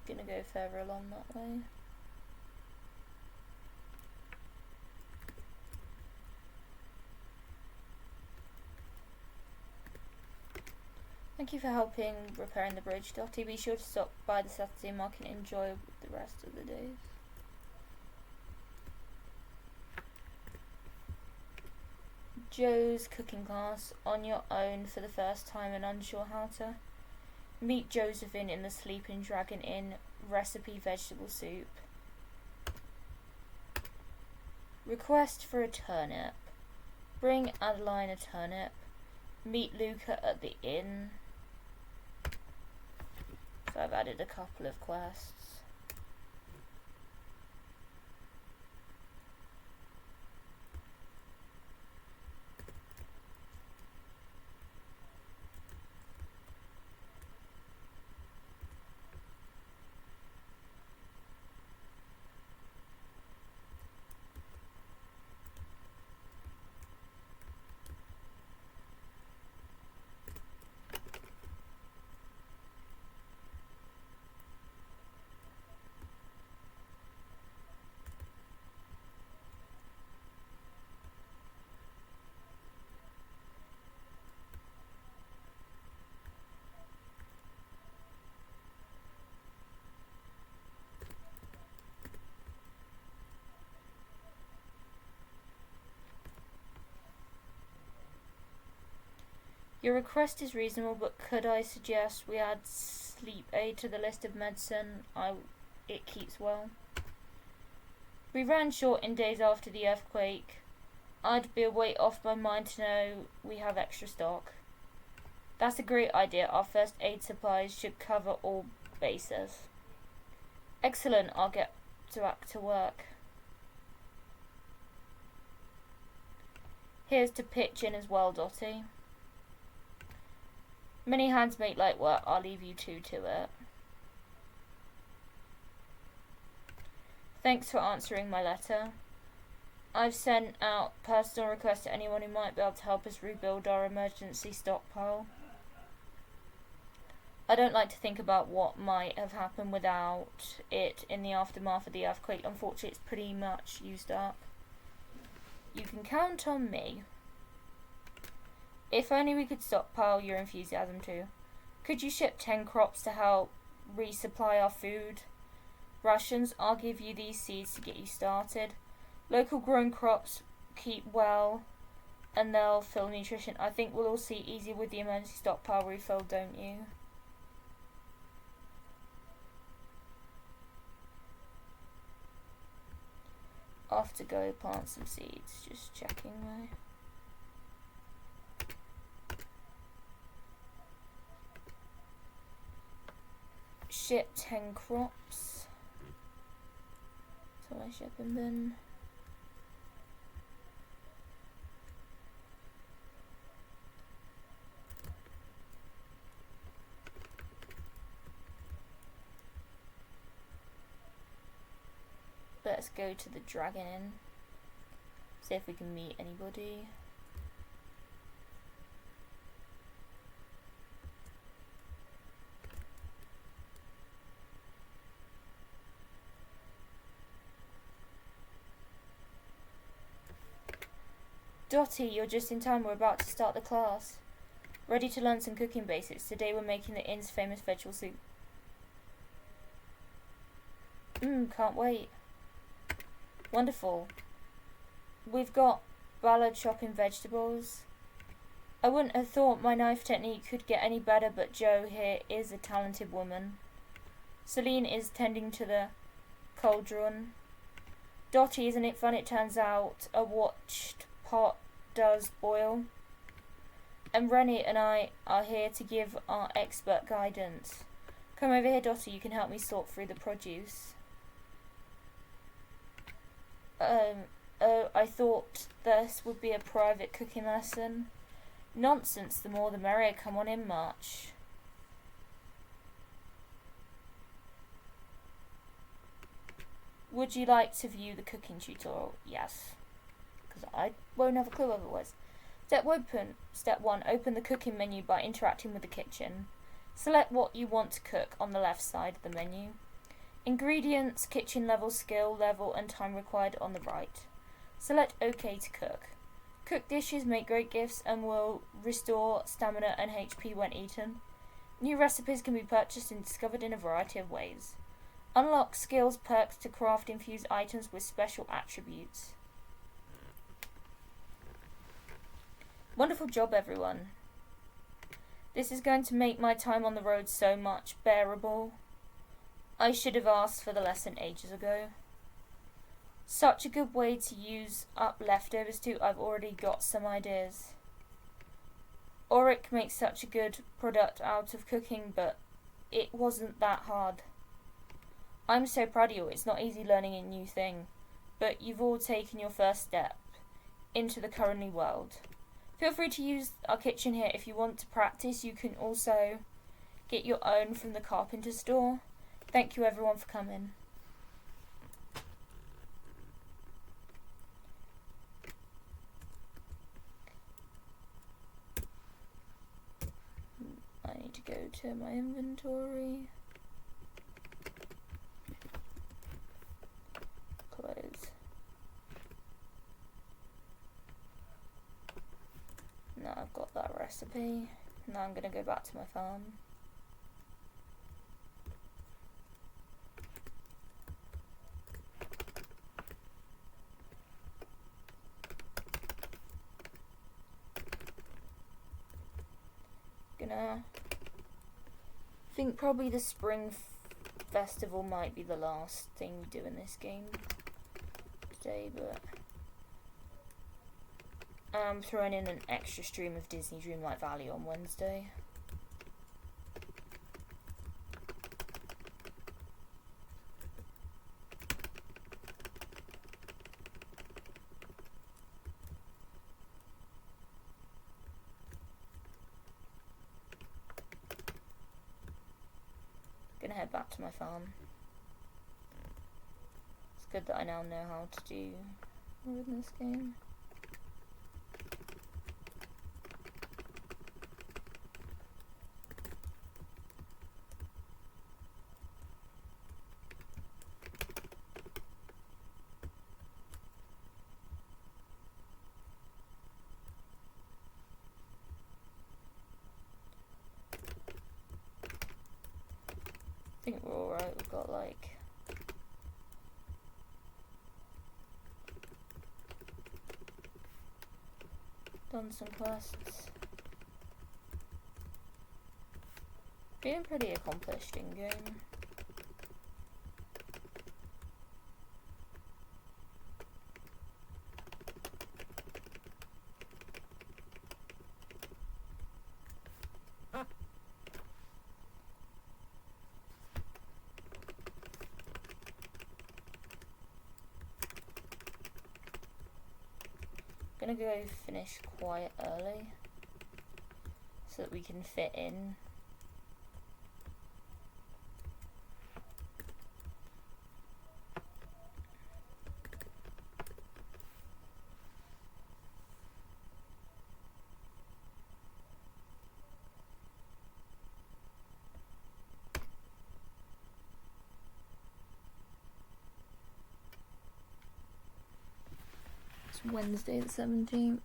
Gonna go further along that way. Thank you for helping repairing the bridge, Dottie. Be sure to stop by the Saturday market and enjoy the rest of the days. Joe's cooking class. On your own for the first time and unsure how to? Meet Josephine in the Sleeping Dragon Inn. Recipe vegetable soup. Request for a turnip. Bring Adeline a turnip. Meet Luca at the inn. So I've added a couple of quests. Your request is reasonable, but could I suggest we add sleep aid to the list of medicine it keeps well? We ran short in days after the earthquake. I'd be a weight off my mind to know we have extra stock. That's a great idea. Our first aid supplies should cover all bases. Excellent. I'll get back to work. Here's to pitch in as well, Dottie. Many hands make light work. I'll leave you two to it. Thanks for answering my letter. I've sent out personal requests to anyone who might be able to help us rebuild our emergency stockpile. I don't like to think about what might have happened without it in the aftermath of the earthquake. Unfortunately, it's pretty much used up. You can count on me. If only we could stockpile your enthusiasm too. Could you ship 10 crops to help resupply our food rations? I'll give you these seeds to get you started. Local grown crops keep well and they'll fill nutrition. I think we'll all see easier with the emergency stockpile refill, don't you? Off to go plant some seeds. Just checking my... Ship 10 crops. So I shipping bin. Let's go to the Dragon Inn. See if we can meet anybody. Dottie, you're just in time. We're about to start the class. Ready to learn some cooking basics. Today we're making the inn's famous vegetable soup. Can't wait. Wonderful. We've got Ballard chopping vegetables. I wouldn't have thought my knife technique could get any better, but Jo here is a talented woman. Celine is tending to the cauldron. Dottie, isn't it fun? It turns out a watched pot does boil. And Rennie and I are here to give our expert guidance. Come over here, Dottie, you can help me sort through the produce. Oh, I thought this would be a private cooking lesson. Nonsense, the more the merrier. Come on in, March. Would you like to view the cooking tutorial? Yes. Because I won't have a clue otherwise. Step 1. Open the cooking menu by interacting with the kitchen. Select what you want to cook on the left side of the menu. Ingredients, kitchen level, skill level, and time required on the right. Select OK to cook. Cooked dishes make great gifts and will restore stamina and HP when eaten. New recipes can be purchased and discovered in a variety of ways. Unlock skills perks to craft infused items with special attributes. Wonderful job, everyone. This is going to make my time on the road so much bearable. I should have asked for the lesson ages ago. Such a good way to use up leftovers too. I've already got some ideas. Auric makes such a good product out of cooking, but it wasn't that hard. I'm so proud of you. It's not easy learning a new thing, but you've all taken your first step into the culinary world. Feel free to use our kitchen here if you want to practice. You can also get your own from the carpenter store. Thank you everyone for coming. I need to go to my inventory. Close. Now I've got that recipe. Now I'm gonna go back to my farm. I think probably the spring festival might be the last thing we do in this game today, but I'm throwing in an extra stream of Disney Dreamlight Valley on Wednesday. Gonna head back to my farm. It's good that I now know how to do more in this game. I think we're alright. We've got like done some quests. Feeling pretty accomplished in game. Gonna go finish quite early so that we can fit in. It's Wednesday the 17th.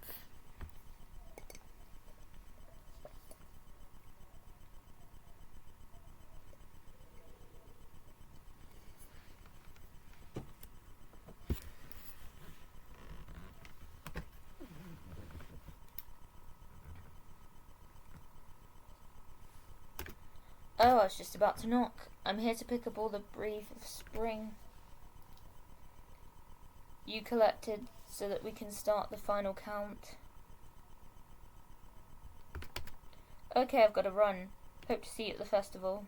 Oh, I was just about to knock. I'm here to pick up all the breath of spring you collected so that we can start the final count. Okay, I've got to run. Hope to see you at the festival.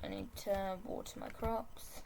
I need to water my crops.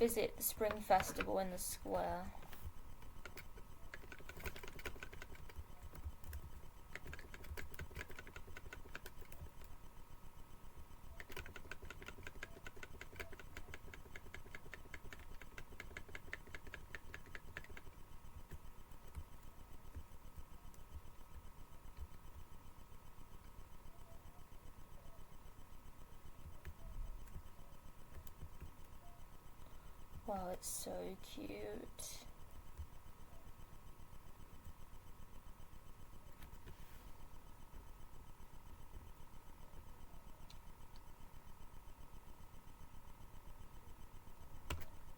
Visit the spring festival in the square. Wow, it's so cute.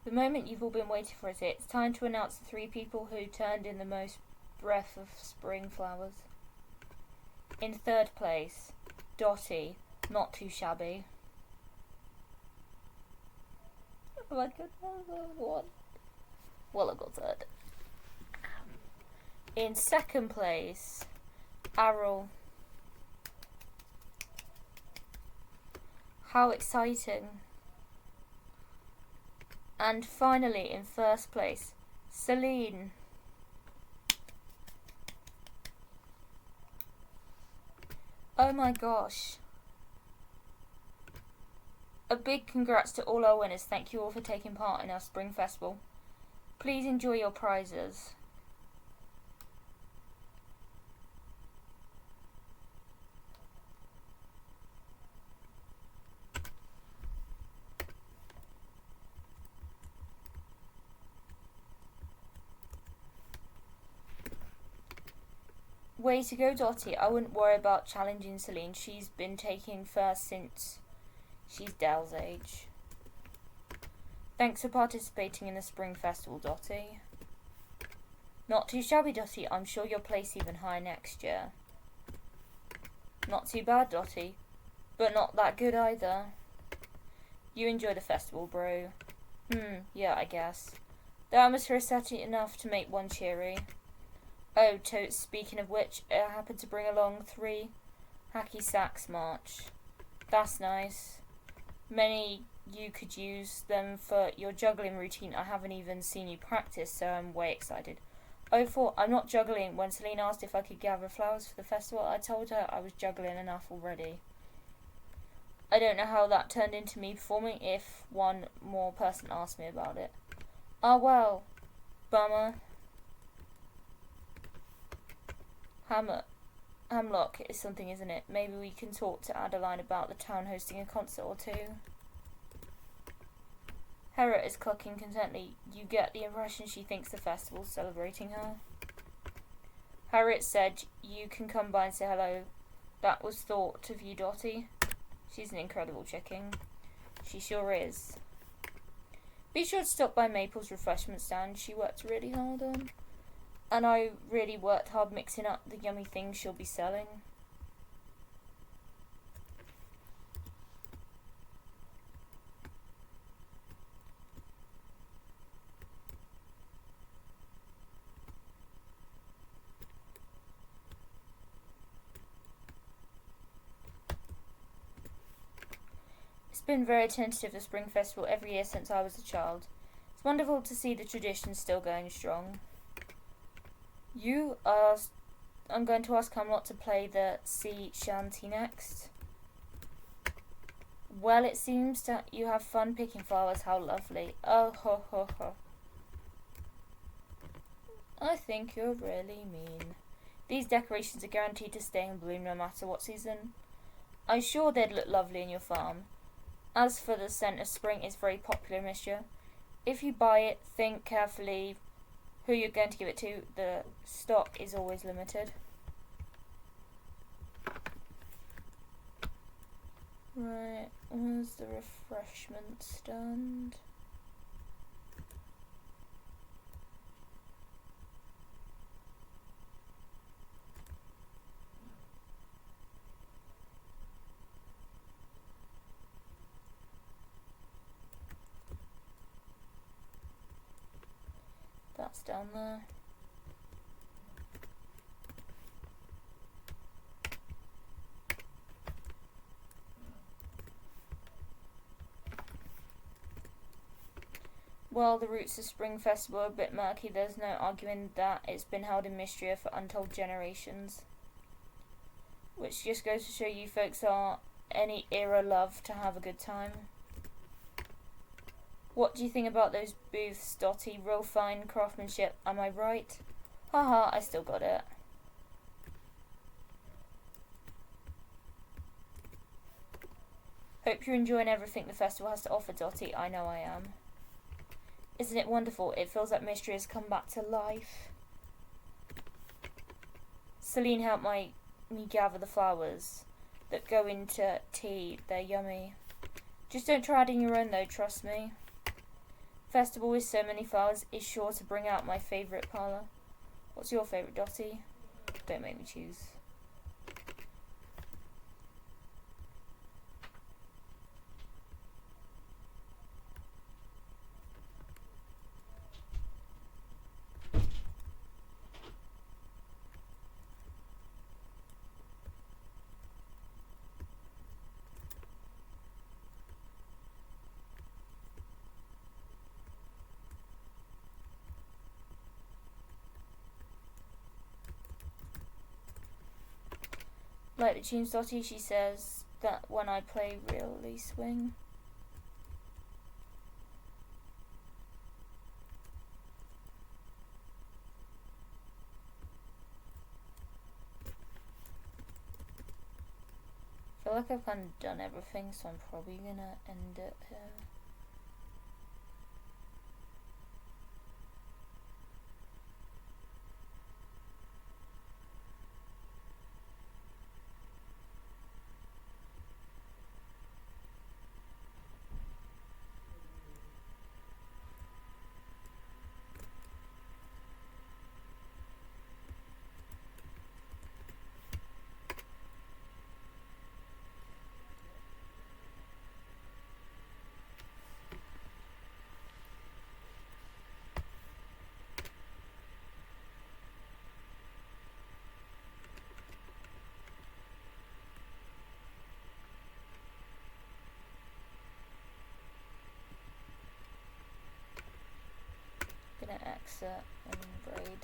The moment you've all been waiting for is here. It's time to announce the 3 people who turned in the most breath of spring flowers. In 3rd place, Dottie, not too shabby. Oh my god, what? Well, I got 3rd. In 2nd place, Arrol. How exciting. And finally, in 1st place, Celine. Oh my gosh. A big congrats to all our winners. Thank you all for taking part in our spring festival. Please enjoy your prizes. Way to go, Dottie. I wouldn't worry about challenging Celine. She's been taking first since she's Del's age. Thanks for participating in the spring festival, Dottie. Not too shabby, Dottie. I'm sure you'll place even higher next year. Not too bad, Dottie. But not that good either. You enjoy the festival, bro. Yeah, I guess. The atmosphere is set enough to make one cheery. Oh, totes, speaking of which, I happened to bring along 3 hacky sacks march. That's nice. Many you could use them for your juggling routine. I haven't even seen you practice, so I'm way excited. Oh, I'm not juggling. When Celine asked if I could gather flowers for the festival, I told her I was juggling enough already. I don't know how that turned into me performing if one more person asked me about it. Ah, well. Bummer. Hamlock is something, isn't it? Maybe we can talk to Adeline about the town hosting a concert or 2. Hera is clucking contently. You get the impression she thinks the festival's celebrating her. Harriet said you can come by and say hello. That was thought of you, Dottie. She's an incredible chicken. She sure is. Be sure to stop by Maple's refreshment stand. She worked really hard on. And I really worked hard mixing up the yummy things she'll be selling. It's been very tentative, the Spring Festival, every year since I was a child. It's wonderful to see the tradition still going strong. I'm going to ask Camelot to play the sea shanty next. Well, it seems that you have fun picking flowers. How lovely. Oh, ho, ho, ho. I think you're really mean. These decorations are guaranteed to stay in bloom no matter what season. I'm sure they'd look lovely in your farm. As for the scent of spring, it's very popular in Mistra. If you buy it, think carefully who you're going to give it to. The stock is always limited. Right, where's the refreshment stand? That's down there. While the roots of Spring Festival are a bit murky, there's no arguing that it's been held in Mistria for untold generations. Which just goes to show you folks are any era love to have a good time. What do you think about those booths, Dotty? Real fine craftsmanship, am I right? Haha, I still got it. Hope you're enjoying everything the festival has to offer, Dotty. I know I am. Isn't it wonderful? It feels like Mystery has come back to life. Celine helped me gather the flowers that go into tea. They're yummy. Just don't try adding your own though, trust me. Festival with so many flowers is sure to bring out my favourite parlour. What's your favourite, Dotty? Don't make me choose. Like the tunes, Dotty, she says that when I play really swing. I feel like I've kind of done everything, so I'm probably gonna end it here. Gonna exit and braid.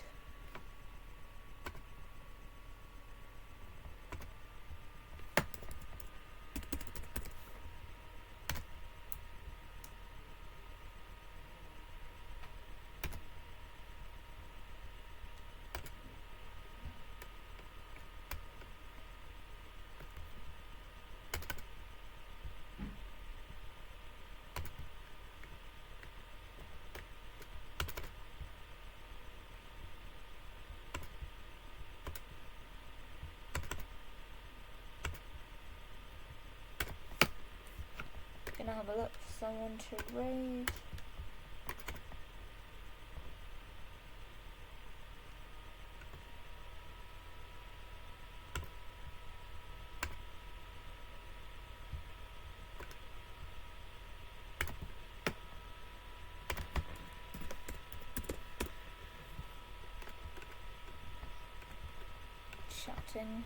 Gonna have a look for someone to raid. Chatting.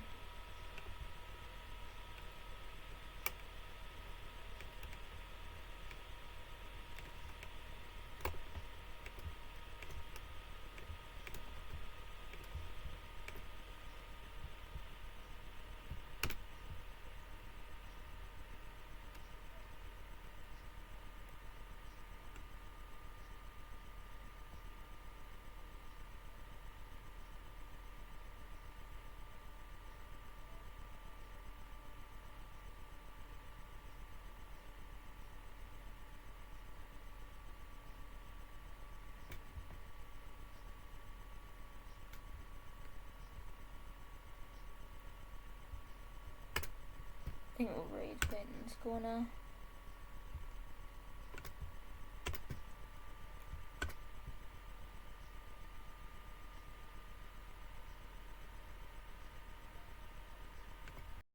think we'll read Clayton's Corner.